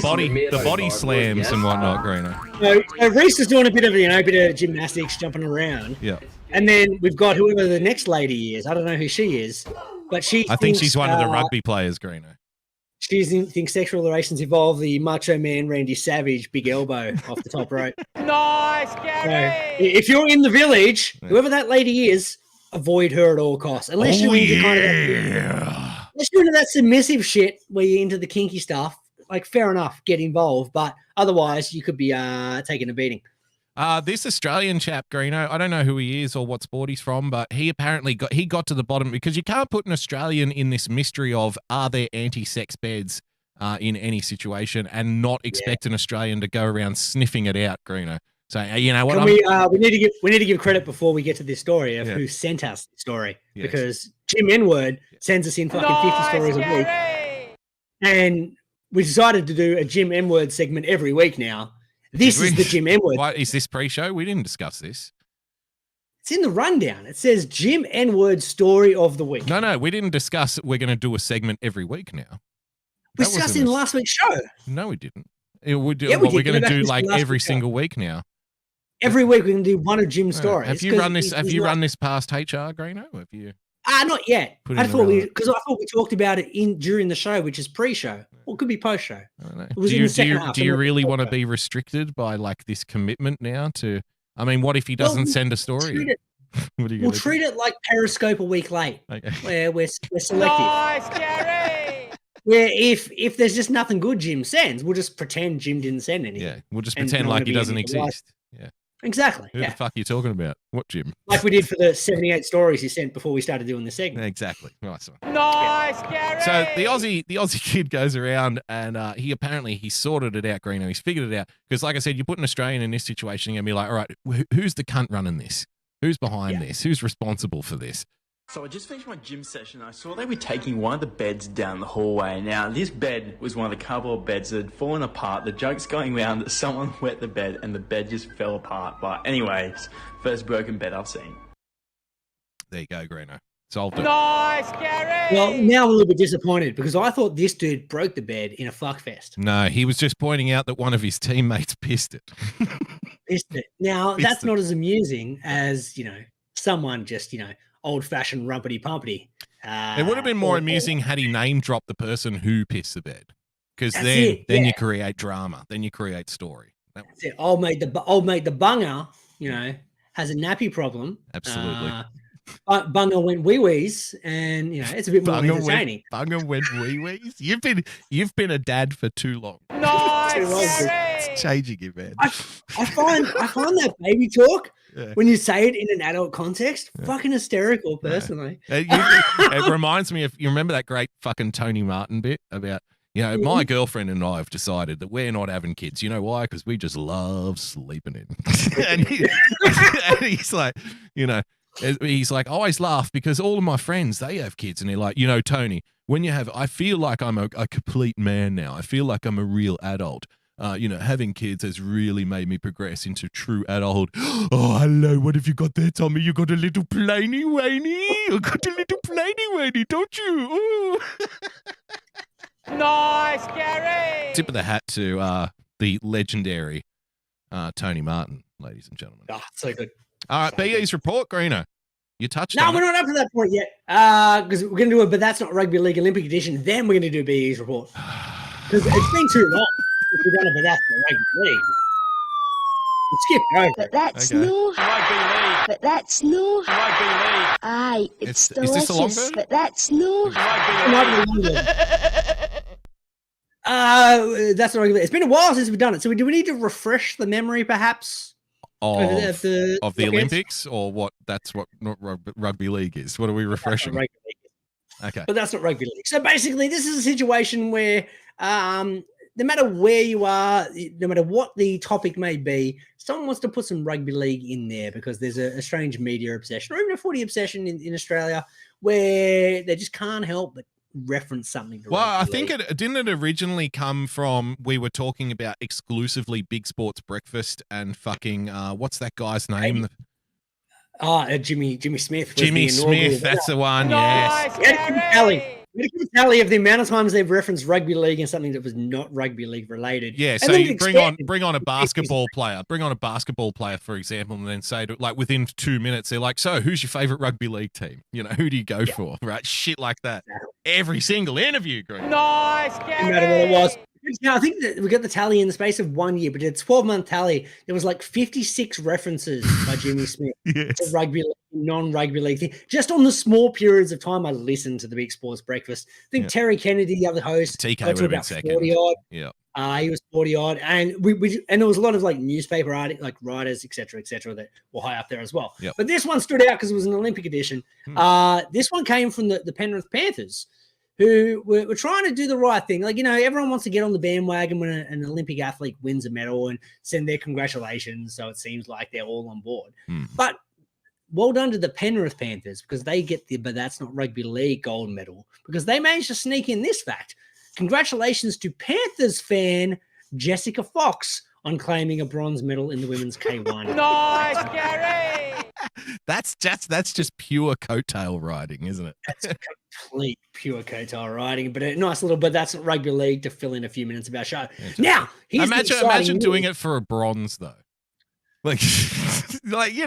body slams and whatnot, Greeno? So Rhys is doing a bit of gymnastics, jumping around. Yeah. And then we've got whoever the next lady is. I don't know who she is, but I think she's one of the rugby players, Greeno. She thinks sexual relations involve the Macho Man Randy Savage big elbow off the top rope. Nice, Gary. If you're in the village, whoever that lady is, avoid her at all costs. Unless you're into unless you're into that submissive shit where you're into the kinky stuff, like fair enough, get involved. But otherwise, you could be taking a beating. This Australian chap, Greeno, I don't know who he is or what sport he's from, but he apparently got to the bottom, because you can't put an Australian in this mystery of are there anti-sex beds in any situation and not expect an Australian to go around sniffing it out, Greeno. So you know what? We need to give credit before we get to this story of who sent us the story, because Jim N-Word sends us in fucking 50 stories a week, and we decided to do a Jim N-Word segment every week now. This is the Jim N-Word. What is this pre-show? We didn't discuss this. It's in the rundown. It says Jim N-Word story of the week. No, we didn't discuss we're going to do a segment every week now. We discussed it in last week's show. No, we didn't. We're going to do like every single week now. Every week we're going to do one of Jim's stories. Have you run this? Have you run this past HR, Greeno? Have you? Not yet. I thought we talked about it during the show, which is pre-show. Or it could be post-show. Do you really want to be restricted by like this commitment now to? I mean, what if he doesn't send a story? We'll treat it like Periscope a week late, where we're selective. Nice, Gary. Where if there's just nothing good Jim sends, we'll just pretend Jim didn't send anything. Yeah, we'll just pretend like he doesn't exist. Yeah. Exactly. Who the fuck are you talking about? What Jim? Like we did for the 78 stories he sent before we started doing the segment. Exactly. Nice. Gary. So the Aussie kid goes around and he sorted it out, Greeno. He's figured it out. Because like I said, you put an Australian in this situation and be like, all right, who's the cunt running this? Who's behind this? Who's responsible for this? So I just finished my gym session. I saw they were taking one of the beds down the hallway. Now, this bed was one of the cardboard beds that had fallen apart. The joke's going around that someone wet the bed and the bed just fell apart. But anyways, first broken bed I've seen. There you go, Greeno. Solved it. Nice, Gary. Well, now I'm a little bit disappointed because I thought this dude broke the bed in a fuckfest. No, he was just pointing out that one of his teammates pissed it. Now, that's not as amusing as, someone just, old-fashioned rumpity-pumpity. It would have been more amusing had he name-dropped the person who pissed the bed. Because then you create drama. Then you create story. That's it. Old mate the bunger, has a nappy problem. Absolutely. Bunger went wee-wees, and, it's a bit more entertaining. Bunger went wee-wees? You've been a dad for too long. Nice, It's changing you, man. I find that baby talk, when you say it in an adult context, fucking hysterical, personally. It reminds me of, you remember that great fucking Tony Martin bit about, my girlfriend and I have decided that we're not having kids. You know why? Because we just love sleeping in. and he's like, he's like, I always laugh because all of my friends, they have kids. And they're like, Tony, when you have, I feel like I'm a complete man now. I feel like I'm a real adult. Having kids has really made me progress into true adulthood. Oh, hello. What have you got there, Tommy? You got a little plainy wainy? You got a little plainy wainy, don't you? Ooh. Nice, Gary. Tip of the hat to the legendary Tony Martin, ladies and gentlemen. Oh, so good. All right, BE's report, Greeno. You touched on it. No, we're not up to that point yet. Because we're going to do it, but that's not Rugby League Olympic edition. Then we're going to do BE's report. Because it's been too long. If we've done it, but that's the Rugby League. Skip over. But that's no. But that's no. Aye, it's delicious. Is this a long version? But that's no. That's not Rugby League. It's been a while since we've done it. So do we need to refresh the memory, perhaps? Of the Olympics, or what? That's what rugby league is. What are we refreshing? Rugby league. Okay, but that's not rugby league. So basically, this is a situation where, no matter where you are, no matter what the topic may be, someone wants to put some rugby league in there because there's a strange media obsession, or even a footy obsession in Australia, where they just can't help but reference something. Well, I think it originally come from, we were talking about exclusively Big Sports Breakfast and fucking what's that guy's name? Jimmy Smith. Jimmy Smith, that's the one. Yes. We had a tally of the amount of times they've referenced rugby league and something that was not rugby league related. Yeah, so you bring on a basketball player. Bring on a basketball player, for example, and then say, like, within 2 minutes, they're like, so who's your favorite rugby league team? Who do you go for? Right? Shit like that. Exactly. every single interview, Green. Nice, No matter what it was. Now, I think that we got the tally in the space of 1 year, but a 12-month tally, there was like 56 references by Jimmy Smith to rugby, non-rugby league thing. Just on the small periods of time I listened to the Big Sports Breakfast. I think Terry Kennedy, the other host, TK got to would have been about second. 40 odd. Yeah. He was 40 odd, and and there was a lot of like newspaper like writers, etc., that were high up there as well. Yep. But this one stood out because it was an Olympic edition. This one came from the Penrith Panthers, who were trying to do the right thing. Like, everyone wants to get on the bandwagon when an Olympic athlete wins a medal and send their congratulations. So it seems like they're all on board. But well done to the Penrith Panthers, because they get the But That's Not Rugby League gold medal, because they managed to sneak in this fact. Congratulations to Panthers fan Jessica Fox on claiming a bronze medal in the women's K1. Nice, Gary. That's just pure coattail riding, isn't it? That's complete pure coattail riding, but a nice little But That's Not Rugby League to fill in a few minutes of our show. Now, imagine doing it for a bronze though. Like,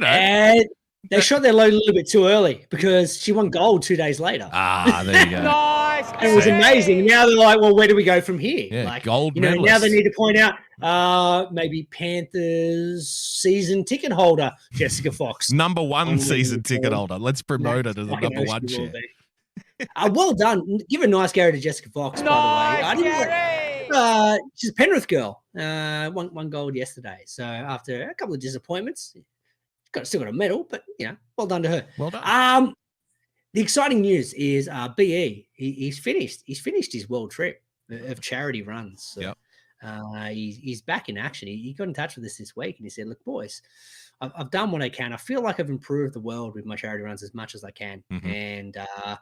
And they shot their load a little bit too early because she won gold 2 days later. There you go. Nice. And it was amazing. Now they're like, well, where do we go from here? Yeah, like, gold now medalist. they need to point out maybe Panthers season ticket holder Jessica Fox. Number one season ticket holder. Let's promote it as a number one chair. Well done. Give a nice Gary to Jessica Fox, by the way. She's a Penrith girl. Won gold yesterday. So after a couple of disappointments, still got a medal, but well done to her. Well done. The exciting news is BE. He's finished. He's finished his world trip of charity runs. So, he's back in action. He got in touch with us this week and he said, "Look, boys, I've done what I can. I feel like I've improved the world with my charity runs as much as I can, and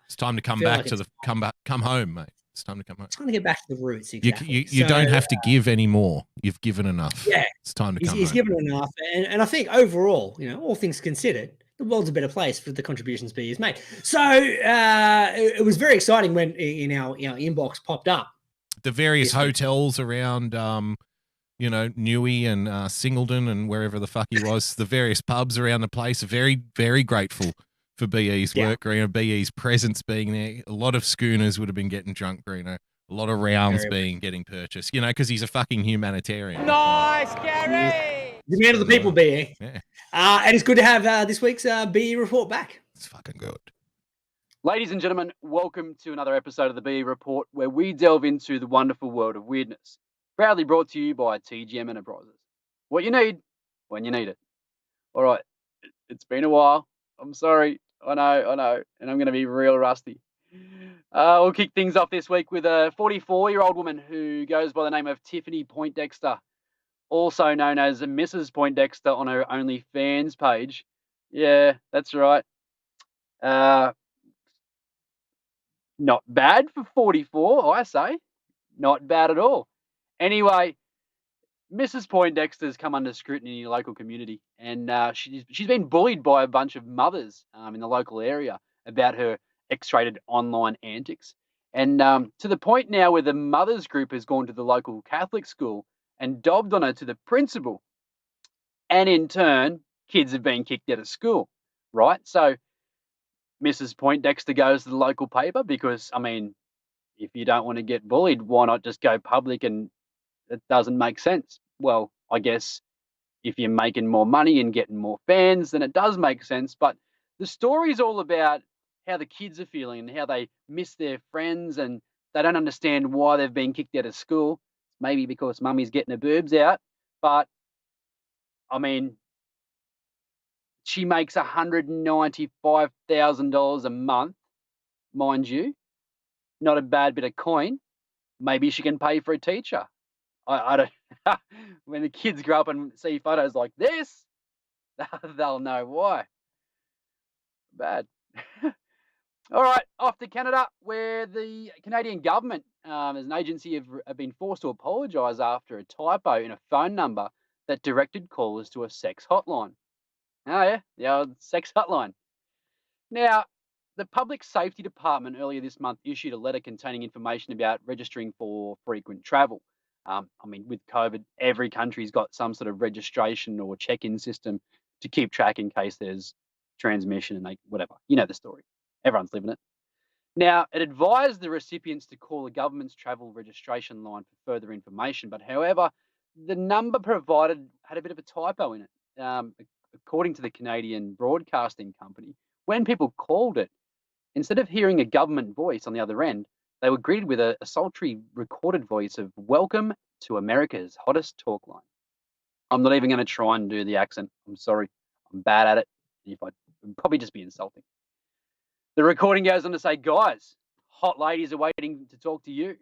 it's time to come back to come home, mate. It's time to come home. It's time to get back to the roots. Exactly. You don't have to give anymore. You've given enough. Yeah, it's time to come home. He's given enough, and I think overall, all things considered, the world's a better place for the contributions BE has made. So it was very exciting when in our inbox popped up the various hotels around, Newey and Singleton and wherever the fuck he was. The various pubs around the place are very, very grateful for BE's work, Greeno, BE's presence being there. A lot of schooners would have been getting drunk, Greeno. A lot of rounds getting purchased, because he's a fucking humanitarian. Nice, Gary. The man of the people, BE. Yeah. And it's good to have this week's BE report back. It's fucking good. Ladies and gentlemen, welcome to another episode of the BE Report, where we delve into the wonderful world of weirdness. Proudly brought to you by TGM Enterprises. What you need, when you need it. All right, it's been a while. I'm sorry. I know. And I'm going to be real rusty. We'll kick things off this week with a 44-year-old woman who goes by the name of Tiffany Poindexter, also known as Mrs. Poindexter on her OnlyFans page. Yeah, that's right. Not bad for 44, I say. Not bad at all. Anyway, Mrs. Poindexter's come under scrutiny in the local community, and she's been bullied by a bunch of mothers in the local area about her X-rated online antics. And to the point now where the mothers group has gone to the local Catholic school and dobbed on her to the principal. And in turn, kids have been kicked out of school, right? So Mrs. Poindexter goes to the local paper because, if you don't want to get bullied, why not just go public? And it doesn't make sense. Well, I guess if you're making more money and getting more fans, then it does make sense. But the story's all about how the kids are feeling and how they miss their friends and they don't understand why they've been kicked out of school. Maybe because mummy's getting her boobs out. But, she makes $195,000 a month, mind you. Not a bad bit of coin. Maybe she can pay for a teacher. I don't. When the kids grow up and see photos like this, they'll know why. Bad. All right, off to Canada, where the Canadian government, as an agency, have been forced to apologise after a typo in a phone number that directed callers to a sex hotline. Oh, yeah, the old sex hotline. Now, the Public Safety Department earlier this month issued a letter containing information about registering for frequent travel. With COVID, every country's got some sort of registration or check-in system to keep track in case there's transmission and whatever. You know the story. Everyone's living it. Now, it advised the recipients to call the government's travel registration line for further information, but however, the number provided had a bit of a typo in it. According to the Canadian Broadcasting Company, when people called it, instead of hearing a government voice on the other end, they were greeted with a sultry recorded voice of "Welcome to America's hottest talk line." I'm not even going to try and do the accent. I'm sorry. I'm bad at it. If I'd probably just be insulting. The recording goes on to say, "Guys, hot ladies are waiting to talk to you.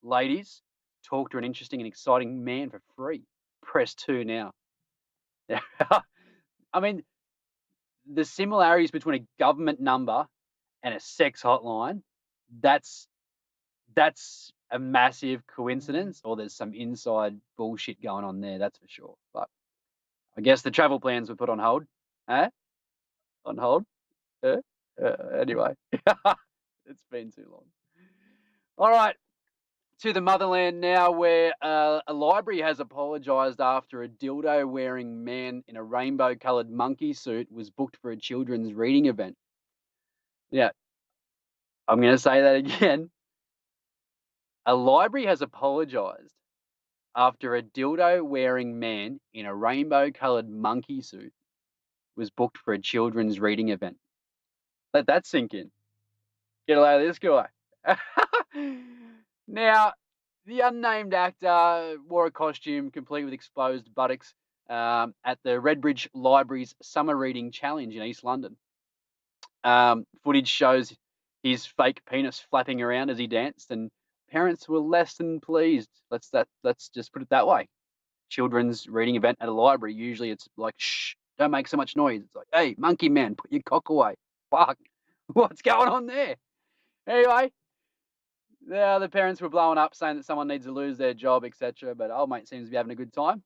Ladies, talk to an interesting and exciting man for free. Press 2 now." I mean, the similarities between a government number and a sex hotline, that's a massive coincidence, or there's some inside bullshit going on there, that's for sure. But I guess the travel plans were put on hold. On hold? Anyway, it's been too long. All right, to the motherland now, where a library has apologised after a dildo-wearing man in a rainbow-coloured monkey suit was booked for a children's reading event. Yeah, I'm going to say that again. A library has apologised after a dildo-wearing man in a rainbow-coloured monkey suit was booked for a children's reading event. Let that sink in. Get a load of this guy. Now, the unnamed actor wore a costume complete with exposed buttocks at the Redbridge Library's Summer Reading Challenge in East London. Footage shows his fake penis flapping around as he danced, and parents were less than pleased. Let's just put it that way. Children's reading event at a library, usually it's like, shh, don't make so much noise. It's like, hey, monkey man, put your cock away. Fuck, what's going on there? Anyway, the parents were blowing up, saying that someone needs to lose their job, etc. But old mate seems to be having a good time.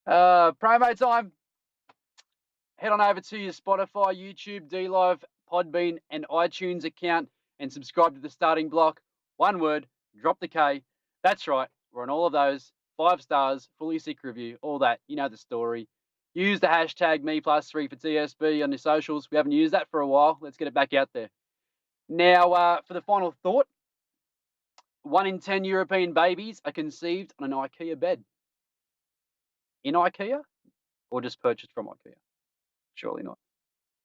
Promo time. Head on over to your Spotify, YouTube, DLive, Podbean, and iTunes account and subscribe to The Starting Block. One word, drop the K. That's right, we're on all of those. 5 stars, fully sick review, all that. You know the story. Use the hashtag me+3 for TSB on your socials. We haven't used that for a while. Let's get it back out there. Now, for the final thought, 1 in 10 European babies are conceived on an IKEA bed. In IKEA? Or just purchased from IKEA? Surely not.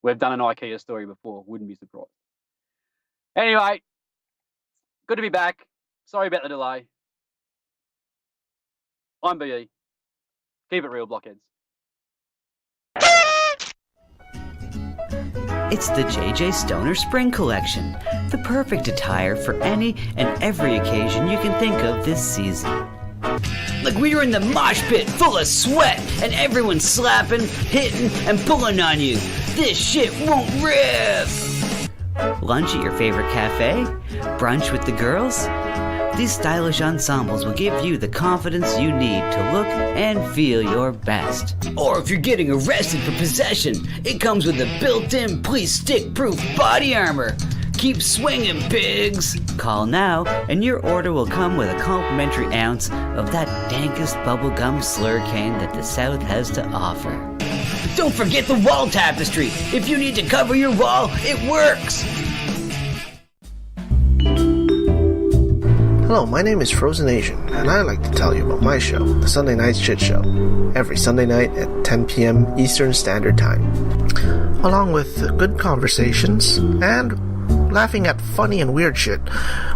We've done an IKEA story before. Wouldn't be surprised. Anyway, good to be back. Sorry about the delay. I'm BE. Keep it real, blockheads. It's the JJ Stoner Spring Collection, the perfect attire for any and every occasion you can think of this season. Like we were in the mosh pit full of sweat and everyone's slapping, hitting, and pulling on you. This shit won't rip! Lunch at your favorite cafe? Brunch with the girls? These stylish ensembles will give you the confidence you need to look and feel your best. Or if you're getting arrested for possession, it comes with a built-in police stick-proof body armor. Keep swinging, pigs! Call now, and your order will come with a complimentary ounce of that dankest bubblegum slurricane that the South has to offer. Don't forget the wall tapestry. If you need to cover your wall, it works. Hello, my name is Frozen Asian, and I'd like to tell you about my show, The Sunday Night Shit Show, every Sunday night at 10 p.m. Eastern Standard Time. Along with good conversations and laughing at funny and weird shit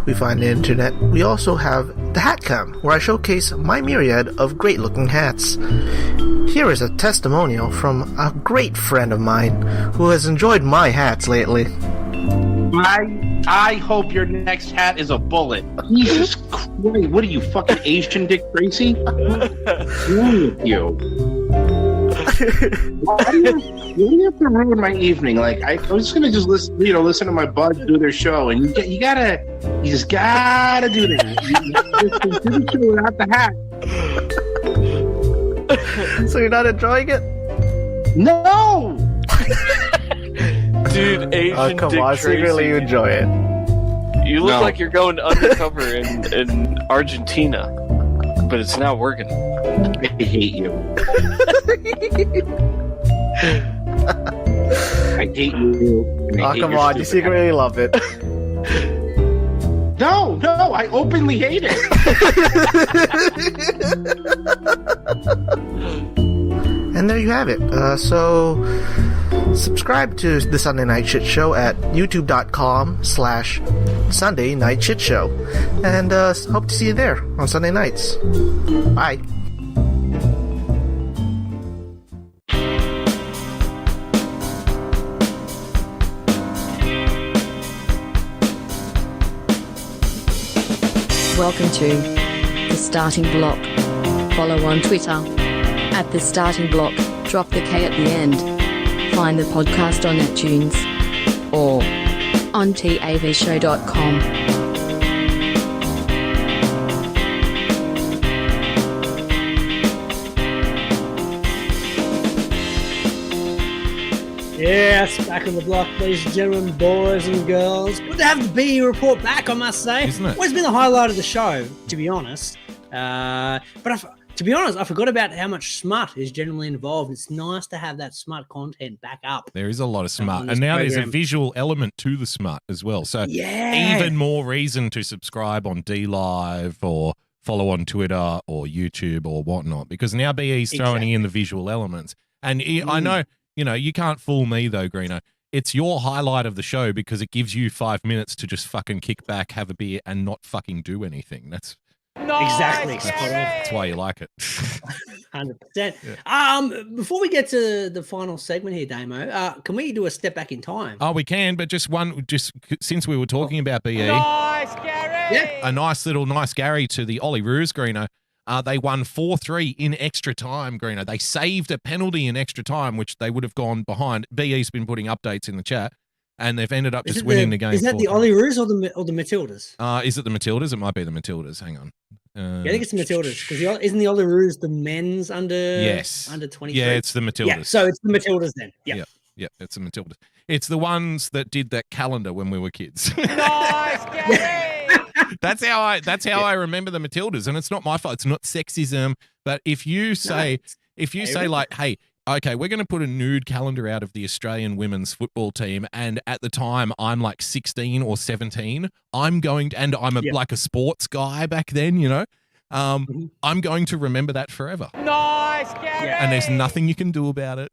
we find on the internet, we also have the Hat Cam, where I showcase my myriad of great-looking hats. Here is a testimonial from a great friend of mine who has enjoyed my hats lately. I hope your next hat is a bullet. Jesus Christ, what are you, fucking Asian Dick Tracy? What's wrong with you? Why do you have to ruin my evening? Like, I was gonna just listen to my buds do their show, and you just gotta do that. You do the show without the hat. So you're not enjoying it? No! Dude, Asian come Dick on, Tracy. secretly you enjoy it. You look like you're going undercover in Argentina, but it's not working. I hate you. I I hate you. Oh, come on. You secretly love it. No, I openly hate it. And there you have it. So subscribe to the Sunday Night Shit Show at youtube.com/Sunday Night Shit Show. And hope to see you there on Sunday nights. Bye. Welcome to The Starting Block. Follow on Twitter at The Starting Block. Drop the K at the end. Find the podcast on iTunes or on tavshow.com. Yes, back on the block, ladies and gentlemen, boys and girls. Good to have the BE report back, I must say. Isn't it? Always been the highlight of the show, to be honest. To be honest, I forgot about how much smut is generally involved. It's nice to have that smut content back up. There is a lot of smut. on And this now there's a program. visual element to the smut as well. So Yeah. even more reason to subscribe on DLive or follow on Twitter or YouTube or whatnot, because now BE's throwing in the visual elements. And I know, you can't fool me though, Greeno. It's your highlight of the show because it gives you 5 minutes to just fucking kick back, have a beer, and not fucking do anything. That's Exactly. Spot on. That's why you like it. 100%. Before we get to the final segment here, Damo, can we do a step back in time? Oh, we can, but just since we were talking about BE, Nice, Gary. Yeah. a nice Gary to the Ollie Roos, Greeno. They won 4-3 in extra time, Greeno. They saved a penalty in extra time, which they would have gone behind. BE's been putting updates in the chat, and they've ended up just winning the game. Is that the 4-3. Ollie Roos or the Matildas? Is it the Matildas? It might be the Matildas. Hang on. Yeah, I think it's the Matildas because isn't the Ollie Roos the men's under 23? Yeah, it's the Matildas. Yeah, so it's the Matildas then. Yeah. Yeah, it's the Matildas. It's the ones that did that calendar when we were kids. Nice, Gary. That's how I remember the Matildas, and it's not my fault. It's not sexism, but if you say like, hey, okay, we're going to put a nude calendar out of the Australian women's football team, and at the time I'm like 16 or 17, I'm like a sports guy back then, I'm going to remember that forever. Nice, Gary. And there's nothing you can do about it.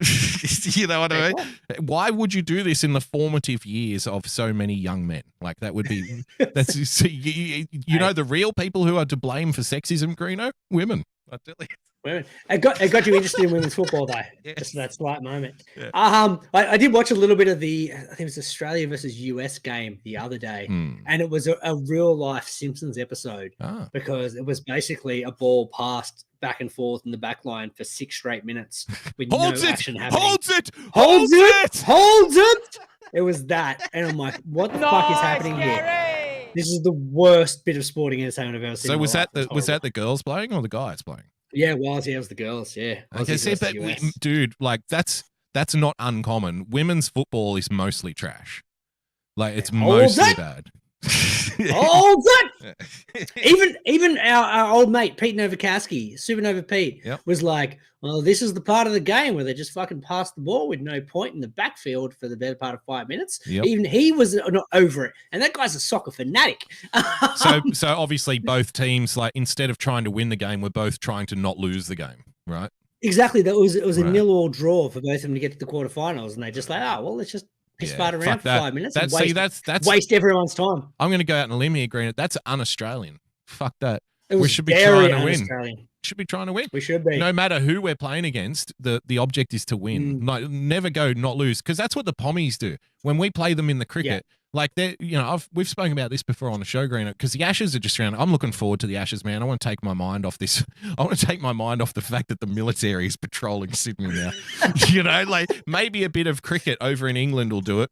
You know what I mean? Why would you do this in the formative years of so many young men? Like that would be, you know, the real people who are to blame for sexism, Greeno? Women. I tell you. Women. It got you interested in women's football, though. Just that slight moment. Yeah. I did watch a little bit of I think it was Australia versus US game the other day, and it was a real life Simpsons episode because it was basically a ball passed back and forth in the back line for 6 straight minutes with no action happening. Holds it. It was that, and I'm like, what the fuck is happening here? This is the worst bit of sporting entertainment I've ever seen. So was that the girls playing or the guys playing? Yeah, it was the girls. Yeah. Okay, see, but dude, like that's not uncommon. Women's football is mostly trash. Like it's mostly bad. Hold it! Even our old mate Pete Novakowski, Supernova Pete, was like, "Well, this is the part of the game where they just fucking pass the ball with no point in the backfield for the better part of 5 minutes." Yep. Even he was not over it, and that guy's a soccer fanatic. So obviously both teams, like instead of trying to win the game, were both trying to not lose the game, right? Exactly. It was a 0-0 draw for both of them to get to the quarterfinals, and they just like, let's just piss fart around for 5 minutes and waste everyone's time. I'm going to go out on a limb here, Green. That's un-Australian. Fuck that. We should be trying to win. Should be trying to win. We should be. No matter who we're playing against, the object is to win. Like, never go not lose, because that's what the Pommies do. When we play them in the cricket, like we've spoken about this before on the show, Green, because the Ashes are just around. I'm looking forward to the Ashes, man. I want to take my mind off this. I want to take my mind off the fact that the military is patrolling Sydney now. Like maybe a bit of cricket over in England will do it.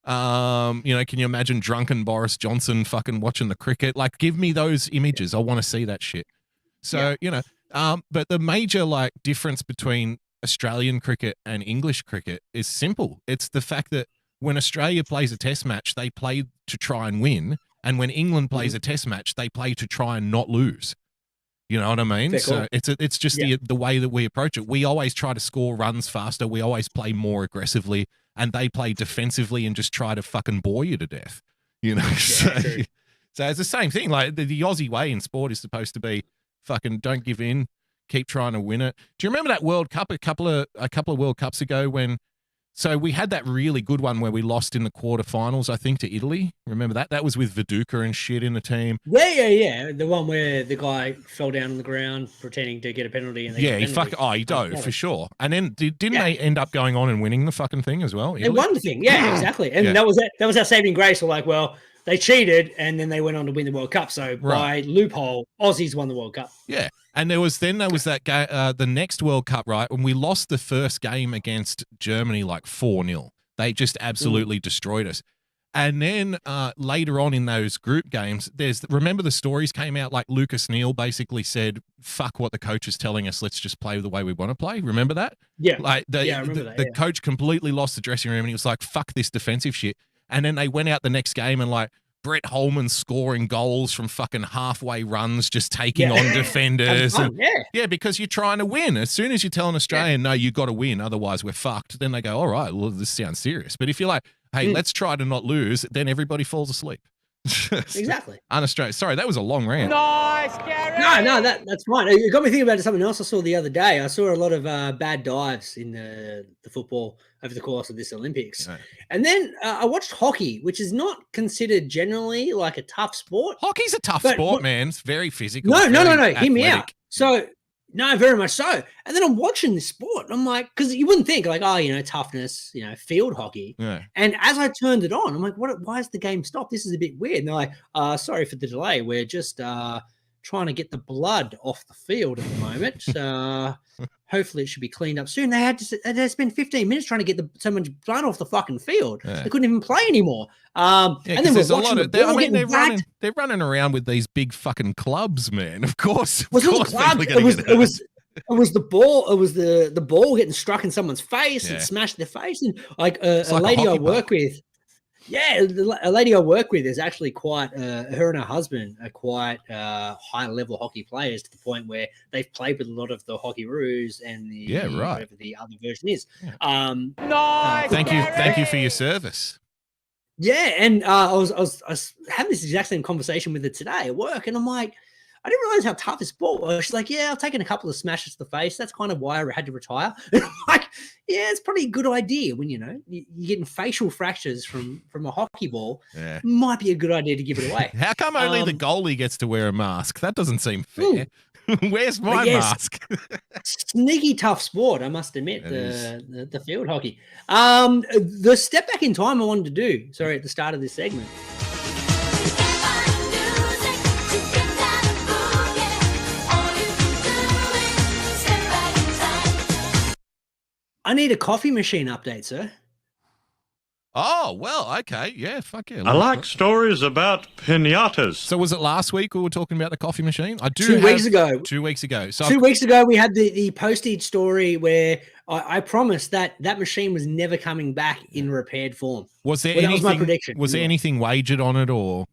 Can you imagine drunken Boris Johnson fucking watching the cricket? Like, give me those images. I want to see that shit. So, but the major difference between Australian cricket and English cricket is simple. It's the fact that when Australia plays a test match, they play to try and win. And when England plays a test match, they play to try and not lose. You know what I mean? Fair so call. it's just the way that we approach it. We always try to score runs faster. We always play more aggressively. and they play defensively and just try to fucking bore you to death. You know, so it's the same thing. Like the Aussie way in sport is supposed to be fucking don't give in, keep trying to win it. Do you remember that World Cup a couple of World Cups ago when? So we had that really good one where we lost in the quarterfinals, I think, to Italy. Remember that? That was with Viduka and shit in the team. Yeah. The one where the guy fell down on the ground pretending to get a penalty. And he dove for sure. And then didn't they end up going on and winning the fucking thing as well? They won the thing. Yeah, exactly. And that was it. That was our saving grace. We're like, well, they cheated and then they went on to win the World Cup. So by loophole, Aussies won the World Cup. Yeah. And there was that game, the next World Cup, right? When we lost the first game against Germany like 4-0. They just absolutely destroyed us. And then later on in those group games, remember the stories came out like Lucas Neal basically said, fuck what the coach is telling us, let's just play the way we want to play. Remember that? Yeah. Like I remember that. The coach completely lost the dressing room and he was like, fuck this defensive shit. And then they went out the next game and like Brett Holman scoring goals from fucking halfway runs, just taking on defenders. Because you're trying to win. As soon as you tell an Australian, no, you got to win, otherwise we're fucked, then they go, all right, well, this sounds serious. But if you're like, hey, let's try to not lose, then everybody falls asleep. Exactly. Un-Australian. Sorry, that was a long rant. Nice, Gary. No, that's fine. It got me thinking about something else I saw the other day. I saw a lot of bad dives in the football over the course of this Olympics. Right. And then I watched hockey, which is not considered generally like a tough sport. Hockey's a tough sport, man. It's very physical. No. Hear me out. So, no, very much so. And then I'm watching this sport. And I'm like, because you wouldn't think like, toughness, field hockey. Yeah. And as I turned it on, I'm like, why is the game stopped? This is a bit weird. And they're like, sorry for the delay. We're just trying to get the blood off the field at the moment. Hopefully it should be cleaned up soon. They had to spend 15 minutes trying to get so much blood off the fucking field. Yeah. They couldn't even play anymore. And then there's a lot of they're running around with these big fucking clubs, man. Of course. It was the ball. It was the ball getting struck in someone's face and smashed their face. And like a lady I work with. Yeah, a lady I work with is actually quite, her and her husband are quite high-level hockey players to the point where they've played with a lot of the hockey roos and whatever the other version is. Thank you for your service. Yeah, and I was having this exact same conversation with her today at work, and I'm like, I didn't realize how tough this sport was. She's like, yeah, I've taken a couple of smashes to the face. That's kind of why I had to retire. And I'm like, yeah, it's probably a good idea when, you're getting facial fractures from a hockey ball. Yeah. Might be a good idea to give it away. How come only the goalie gets to wear a mask? That doesn't seem fair. Where's my mask? Sneaky tough sport, I must admit, the field hockey. The step back in time I wanted to do, at the start of this segment. I need a coffee machine update, sir. Oh, well, okay. Yeah, fuck yeah. I like stories about pinatas. So was it last week we were talking about the coffee machine? 2 weeks ago. 2 weeks ago. So 2 weeks ago, we had the postage story where I promised that machine was never coming back in repaired form. Was there anything? That was my prediction. Was there anything wagered on it, or?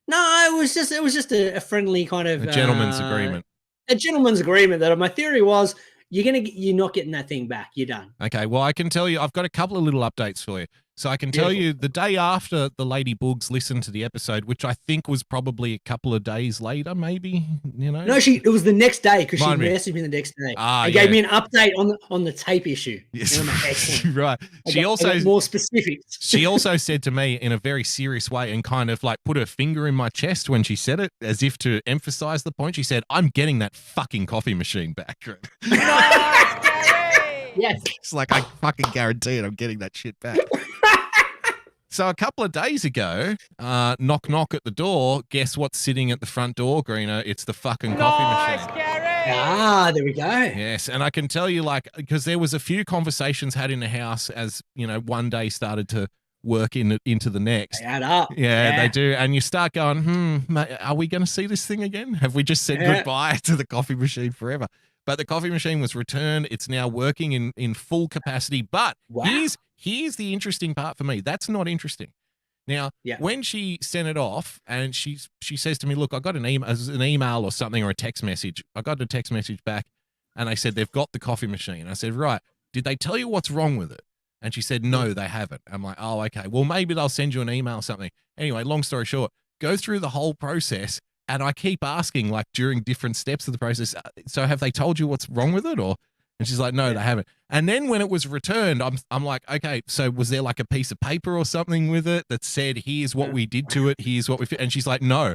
No, it was just a friendly kind of a gentleman's agreement. A gentleman's agreement that my theory was you're not getting that thing back. You're done. Okay. Well, I can tell you, I've got a couple of little updates for you. So I can tell you the day after the Lady Boogs listened to the episode, which I think was probably a couple of days later, maybe, No, it was the next day because she messaged me the next day. And gave me an update on the tape issue. Yes. Right. I got more specifics. She also said to me in a very serious way and kind of like put her finger in my chest when she said it, as if to emphasize the point. She said, I'm getting that fucking coffee machine back. Yes. It's like, I fucking guarantee it, I'm getting that shit back. So a couple of days ago, knock, knock at the door. Guess what's sitting at the front door, Greeno? It's the fucking coffee machine. Ah, there we go. Yes, and I can tell you, like, because there was a few conversations had in the house as, one day started to work into the next. They add up. Yeah, they do. And you start going, mate, are we going to see this thing again? Have we just said goodbye to the coffee machine forever? But the coffee machine was returned. It's now working in full capacity. But here's the interesting part for me. That's not interesting. Now, when she sent it off and she says to me, look, I got an email or something or a text message. I got a text message back and they said they've got the coffee machine. I said, right. Did they tell you what's wrong with it? And she said, no, they haven't. I'm like, oh, okay. Well, maybe they'll send you an email or something. Anyway, long story short, go through the whole process. And I keep asking, like, during different steps of the process, so have they told you what's wrong with it? And she's like, no, they haven't. And then when it was returned, I'm like, okay, so was there like a piece of paper or something with it that said, here's what we did to it, here's what we and she's like, no.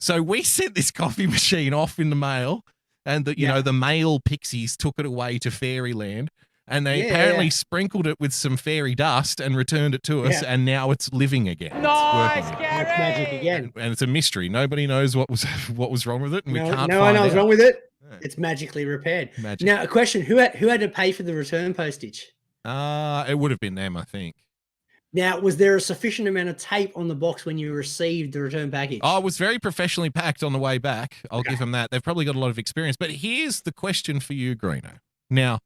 So we sent this coffee machine off in the mail, and you know, the male pixies took it away to fairyland. And they apparently sprinkled it with some fairy dust and returned it to us, and now it's living again. Nice, Gary! It's magic again. And it's a mystery. Nobody knows what was wrong with it, and we can't. No one knows what's wrong with it. It's magically repaired. Magic. Now, a question: Who had to pay for the return postage? It would have been them, I think. Now, was there a sufficient amount of tape on the box when you received the return package? Oh, it was very professionally packed on the way back. I'll give them that. They've probably got a lot of experience. But here's the question for you, Greeno. Now.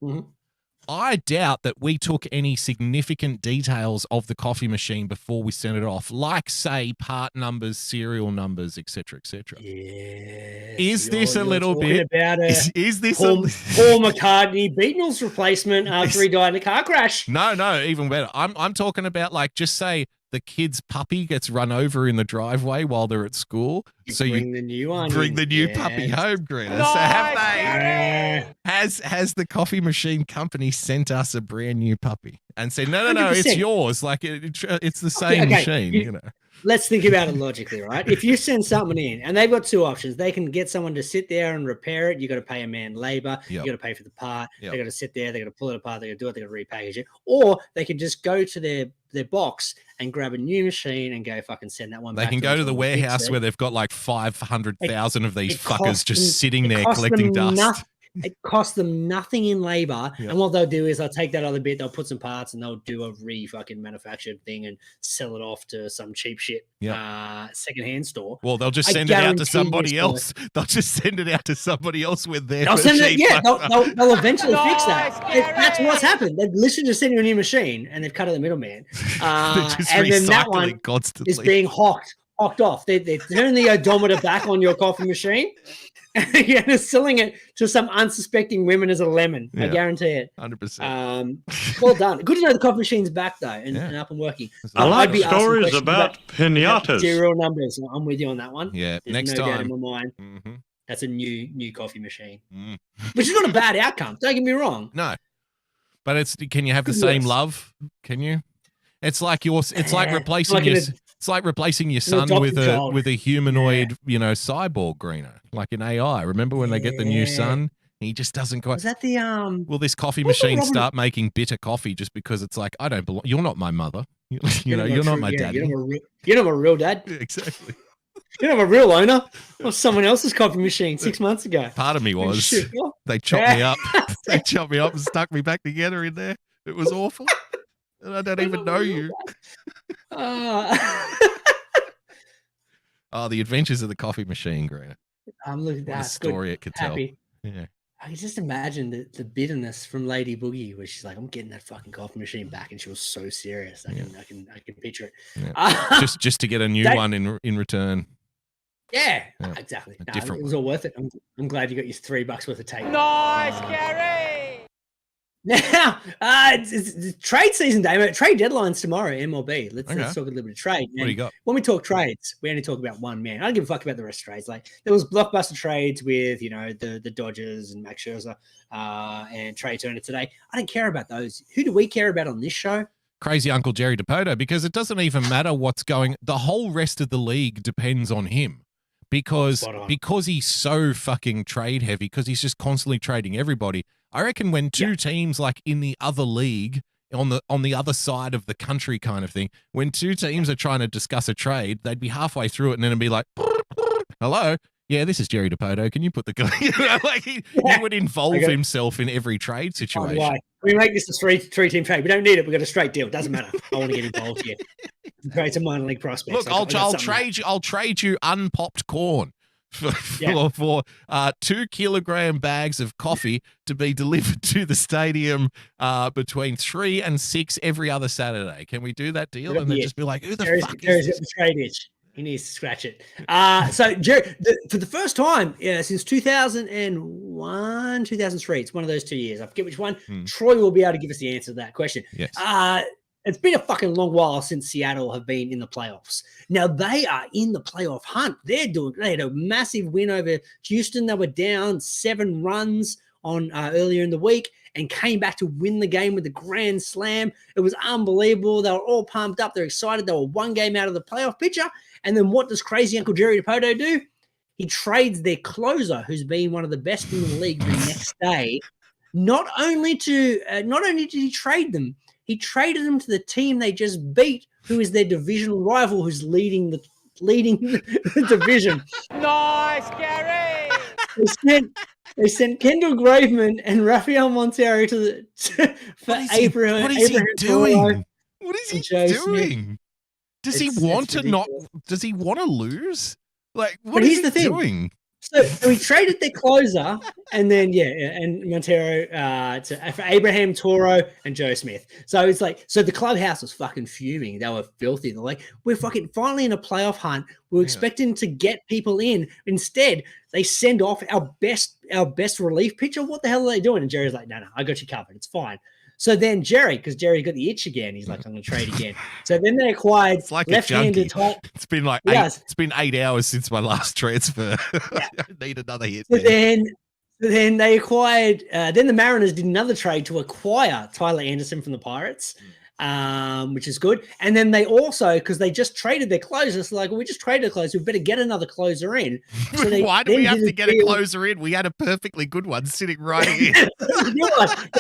I doubt that we took any significant details of the coffee machine before we sent it off, like, say, part numbers, serial numbers, etc., etc. Yes. Is this a little bit? About is this Paul McCartney Beatles replacement after he died in a car crash? No, even better. I'm talking about, like, just say the kid's puppy gets run over in the driveway while they're at school. So you bring the new one. Bring the new puppy home, Greeno. So have they? Has the coffee machine company sent us a brand new puppy and said, no, 100%. it's yours. Like it's the same machine, you know. Let's think about it logically, right? If you send someone in, and they've got two options, they can get someone to sit there and repair it. You got to pay a man labor. You got to pay for the part. They got to sit there. They got to pull it apart. They got to do it. They got to repackage it. Or they can just go to their box and grab a new machine and go fucking send that one. They back can to go to the warehouse where they've got like 500,000 of these fuckers just sitting there collecting dust. It costs them nothing in labor. And what they'll do is they'll take that other bit, they'll put some parts, and they'll do a fucking manufactured thing and sell it off to some cheap shit secondhand store. Well, they'll just send it out to somebody else. They'll just send it out to somebody else with their machine. They'll eventually fix that. Gary! That's what's happened. They've literally just sent you a new machine and they've cut out the middleman. They're just and then that one constantly. is being hocked off. They turn the odometer back on your coffee machine. And they're selling it to some unsuspecting women as a lemon. I guarantee it. 100%. Well done. Good to know the coffee machine's back though and up and working. I like stories about pinatas. Serial numbers. I'm with you on that one. Yeah, There's next no doubt time. in my mind. That's a new coffee machine, which is not a bad outcome. Don't get me wrong. No, but can you have the same love? Can you? It's like replacing it's like replacing your son with a humanoid, cyborg, Greeno, like an AI. Remember when they get the new son? He just doesn't quite. Was that the Will this coffee machine start making bitter coffee just because it's like, I don't belong? You're not my mother. You're not my daddy. You're not my real dad. Exactly. You're not my real owner. Or someone else's coffee machine 6 months ago. Part of me was. They chopped me up. They chopped me up and stuck me back together in there. It was awful. And I don't even know you. The adventures of the coffee machine, Greeno. I'm looking at that story it could tell. Yeah. I can just imagine the bitterness from Lady Boogie, where she's like, "I'm getting that fucking coffee machine back," and she was so serious. I can picture it. Yeah. Just to get a new one in return. Yeah, exactly. It was all worth it. I'm glad you got your $3 worth of tape. Nice, Gary! Now, it's trade season day, mate. Trade deadlines tomorrow, MLB. Let's talk a little bit of trade. What do you got? When we talk trades, we only talk about one man. I don't give a fuck about the rest of trades. Like, there was blockbuster trades with, the Dodgers and Max Scherzer and Trey Turner today. I don't care about those. Who do we care about on this show? Crazy Uncle Jerry DePoto, because it doesn't even matter what's going. The whole rest of the league depends on him. Because he's so fucking trade heavy, because he's just constantly trading everybody. I reckon when two teams like in the other league on the other side of the country kind of thing, when two teams are trying to discuss a trade, they'd be halfway through it and then it'd be like, hello, yeah, this is Jerry DePoto. Can you put the he would involve himself in every trade situation. We make this a three-team trade. We don't need it. We've got a straight deal. Doesn't matter. I want to get involved here. Create some minor league prospects. Look, I'll trade you unpopped corn for 2 kilogram bags of coffee to be delivered to the stadium between 3 and 6 every other Saturday. Can we do that deal? And then just be like, who the fuck is this? The trade itch. He needs to scratch it. So, Jerry, for the first time since 2001, 2001, 2003. It's one of those 2 years. I forget which one. Troy will be able to give us the answer to that question. Yes. It's been a fucking long while since Seattle have been in the playoffs. Now they are in the playoff hunt. They had a massive win over Houston. They were down 7 runs on earlier in the week and came back to win the game with a grand slam. It was unbelievable. They were all pumped up. They're excited. They were 1 game out of the playoff picture. And then what does crazy Uncle Jerry DiPoto do? He trades their closer, who's been one of the best in the league, the next day. Not only did he trade them, he traded them to the team they just beat, who is their divisional rival, who's leading the division. Nice, Gary. They sent Kendall Graveman and Rafael Montero for Abraham. What is he doing? What is he doing? Does he want to lose? Like, what is he doing? So he traded their closer, and then and Montero for Abraham Toro and Joe Smith. So it's like, so the clubhouse was fucking fuming. They were filthy. They're like, we're fucking finally in a playoff hunt. We're expecting to get people in. Instead, they send off our best relief pitcher. What the hell are they doing? And Jerry's like, no, I got you covered. It's fine. So then because Jerry got the itch again, he's like, I'm going to trade again. So then they acquired left-handed tight. It's been like it's been 8 hours since my last transfer. I need another hit. So then they acquired. Then the Mariners did another trade to acquire Tyler Anderson from the Pirates, which is good. And then they also, because they just traded their closer, so like, well, we just traded a closer, we better get another closer in. So why do we have to get a closer in? We had a perfectly good one sitting right here.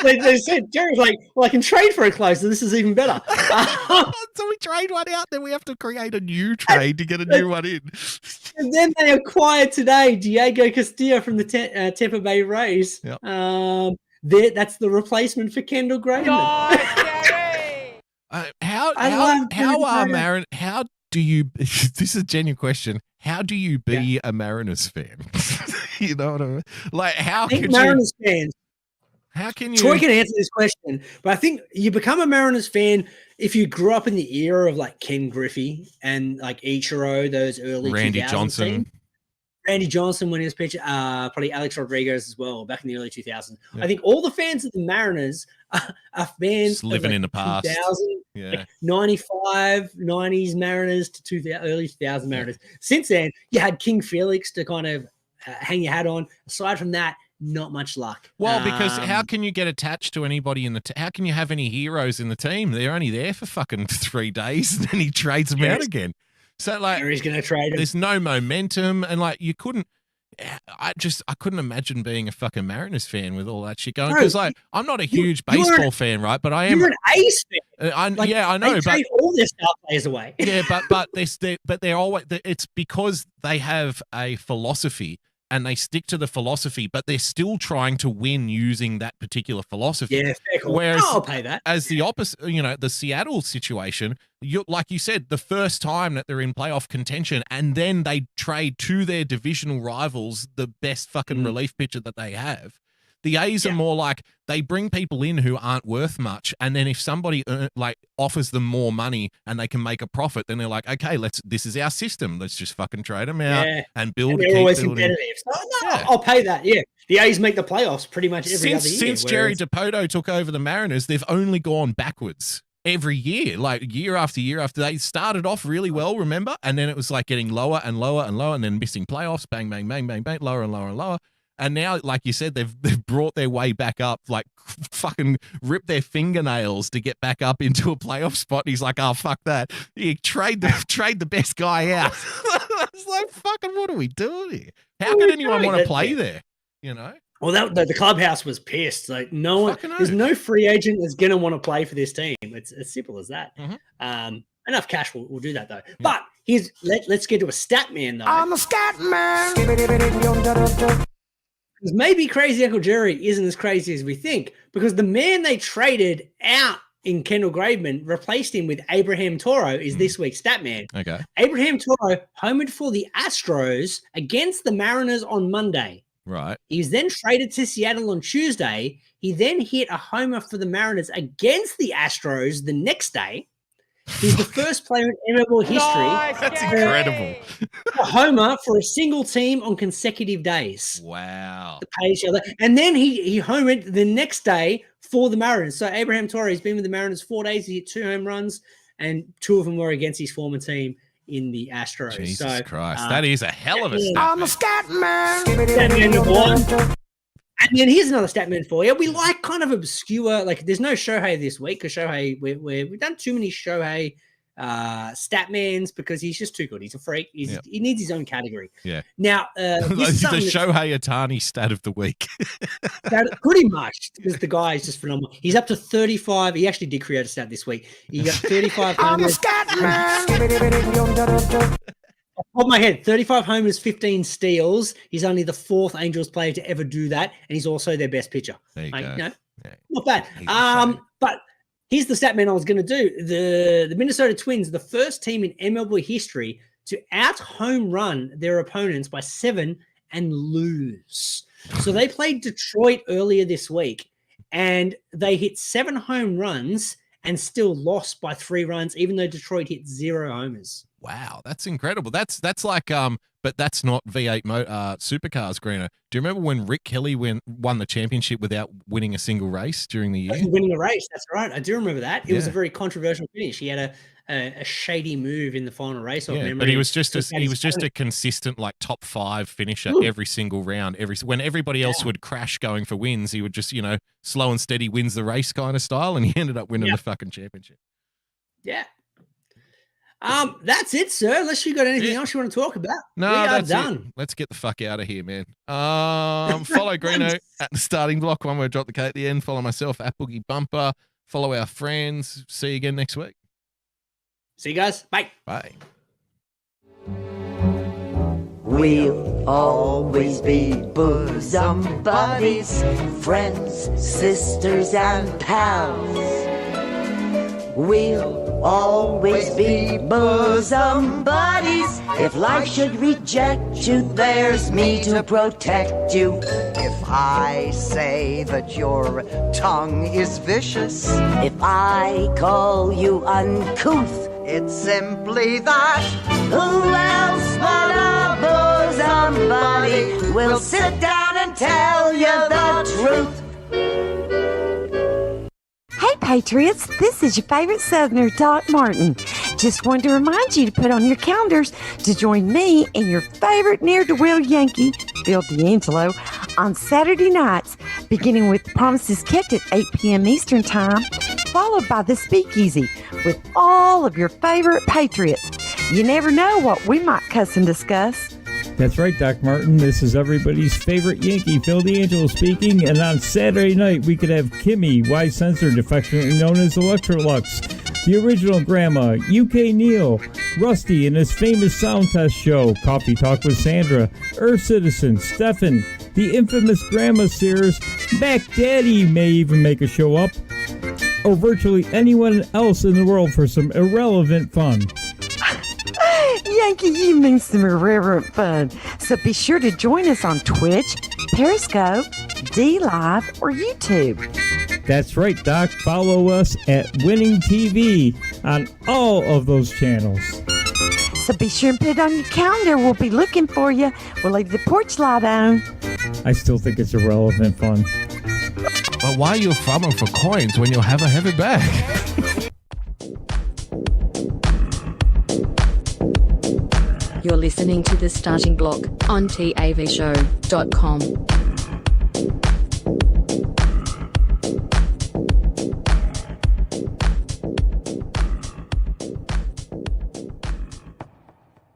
They said, Jerry's like, well, I can trade for a closer. This is even better. So we trade one out, then we have to create a new trade to get a new one in. And then they acquired today Diego Castillo from the Tampa Bay Rays. Yep. That's the replacement for Kendall Graveman. How do you? This is a genuine question. How do you be a Mariners fan? You know what I mean? Like, how can Mariners fans? How can you? Troy can answer this question, but I think you become a Mariners fan if you grew up in the era of like Ken Griffey and like Ichiro, those early Randy 2000s Johnson. teams. Randy Johnson when he was pitching, probably Alex Rodriguez as well back in the early 2000s. Yeah. I think all the fans of the Mariners are fans Just living of, like, in the past. 2000, Yeah. like 95, 90s Mariners to early 2000 Mariners. Since then, you had King Felix to kind of hang your hat on. Aside from that, not much luck. Well, because how can you get attached to anybody in the how can you have any heroes in the team? They're only there for fucking 3 days and then he trades them out again. So like he's going to trade him. There's no momentum and like you couldn't I couldn't imagine being a fucking Mariners fan with all that shit going because like I'm not a huge baseball fan, right? But I am. You're an Ace fan. I know. They trade all their star players away. Yeah, but they're always. It's because they have a philosophy and they stick to the philosophy, but they're still trying to win using that particular philosophy. Yeah, fair call. Whereas, I'll pay that. As the opposite, the Seattle situation, like you said, the first time that they're in playoff contention, and then they trade to their divisional rivals the best fucking relief pitcher that they have. The A's are more like they bring people in who aren't worth much, and then if somebody offers them more money and they can make a profit, then they're like, okay, this is our system. Let's just fucking trade them out and build. And they're always competitive. So, I'll pay that. Yeah, the A's make the playoffs pretty much every other year. Since Jerry DiPoto took over the Mariners, they've only gone backwards every year, like year after year after. They started off really well, remember, and then it was like getting lower and lower and lower, and then missing playoffs, bang, bang, bang, bang, bang, lower and lower and lower. And now, like you said, they've brought their way back up, like fucking ripped their fingernails to get back up into a playoff spot. And he's like, oh, fuck that. You trade the best guy out. It's like, fucking, what are we doing here? How can anyone want to play there? Well, the clubhouse was pissed. Like no one, there's no free agent that's gonna want to play for this team. It's as simple as that. Enough cash will do that though. Yeah. But let's get to a stat man though. I'm a stat man. Because maybe Crazy Uncle Jerry isn't as crazy as we think, because the man they traded out in Kendall Graveman replaced him with Abraham Toro is this week's stat man. Okay. Abraham Toro homered for the Astros against the Mariners on Monday. Right. He was then traded to Seattle on Tuesday. He then hit a homer for the Mariners against the Astros the next day. He's the first player in MLB history. That's incredible. A homer for a single team on consecutive days. Wow. The page, and then he homered the next day for the Mariners. So Abraham Torres has been with the Mariners 4 days. He hit 2 home runs, and 2 of them were against his former team in the Astros. Jesus Christ. That is a hell of a stat. I'm a stat man. Statman number 1. And then here's another Statman for you. We like kind of obscure, like there's no Shohei this week because Shohei, we've done too many Shohei Statmans because he's just too good. He's a freak. He needs his own category. Yeah. Now, the Shohei Ohtani stat of the week. Pretty much, because the guy is just phenomenal. He's up to 35. He actually did create a stat this week. He got 35 homers. Off my head, 35 homers, 15 steals. He's only the 4th Angels player to ever do that, and he's also their best pitcher. There you go. Not bad. But here's the stat man I was going to do. The Minnesota Twins, the first team in MLB history to out-home run their opponents by 7 and lose. So they played Detroit earlier this week, and they hit 7 home runs and still lost by 3 runs, even though Detroit hit 0 homers. Wow, that's incredible. That's like but that's not V8 supercars, Greeno. Do you remember when Rick Kelly won the championship without winning a single race during the year? Winning a race, that's right. I do remember that. It was a very controversial finish. He had a shady move in the final race. But he was just a consistent like top 5 finisher every single round. When everybody else would crash going for wins, he would just slow and steady wins the race kind of style, and he ended up winning the fucking championship. Yeah. That's it, sir. Unless you got anything else you want to talk about. No, we are that's done. it. Let's get the fuck out of here, man. Follow Greeno at the starting block. One word, drop the K at the end. Follow myself at BoogieBumper. Follow our friends. See you again next week. See you guys. Bye. Bye. We'll always be bosom buddies, friends, sisters, and pals. We'll always be bosom buddies. If life should reject you, there's me to protect you. If I say that your tongue is vicious, if I call you uncouth, it's simply that. Who else but a bosom buddy will sit down and tell you the truth? Hey Patriots, this is your favorite Southerner, Doc Martin. Just wanted to remind you to put on your calendars to join me and your favorite ne'er-do-well Yankee, Phil D'Angelo, on Saturday nights, beginning with Promises Kept at 8 p.m. Eastern Time, followed by The Speakeasy with all of your favorite Patriots. You never know what we might cuss and discuss. That's right, Doc Martin. This is everybody's favorite Yankee, Phil D'Angelo speaking. And on Saturday night, we could have Kimmy, Y-Censored, affectionately known as Electrolux, the original Grandma, UK Neil, Rusty and his famous sound test show, Coffee Talk with Sandra, Earth Citizen, Stefan, the infamous Grandma Sears, Mac Daddy may even make a show up, or virtually anyone else in the world for some irrelevant fun. Yankee, you mean some irreverent fun. So be sure to join us on Twitch, Periscope, D-Live, or YouTube. That's right, Doc. Follow us at Winning TV on all of those channels. So be sure and put it on your calendar. We'll be looking for you. We'll leave the porch light on. I still think it's irrelevant fun. But why are you farming for coins when you have a heavy bag? You're listening to The Starting Block on TAVshow.com.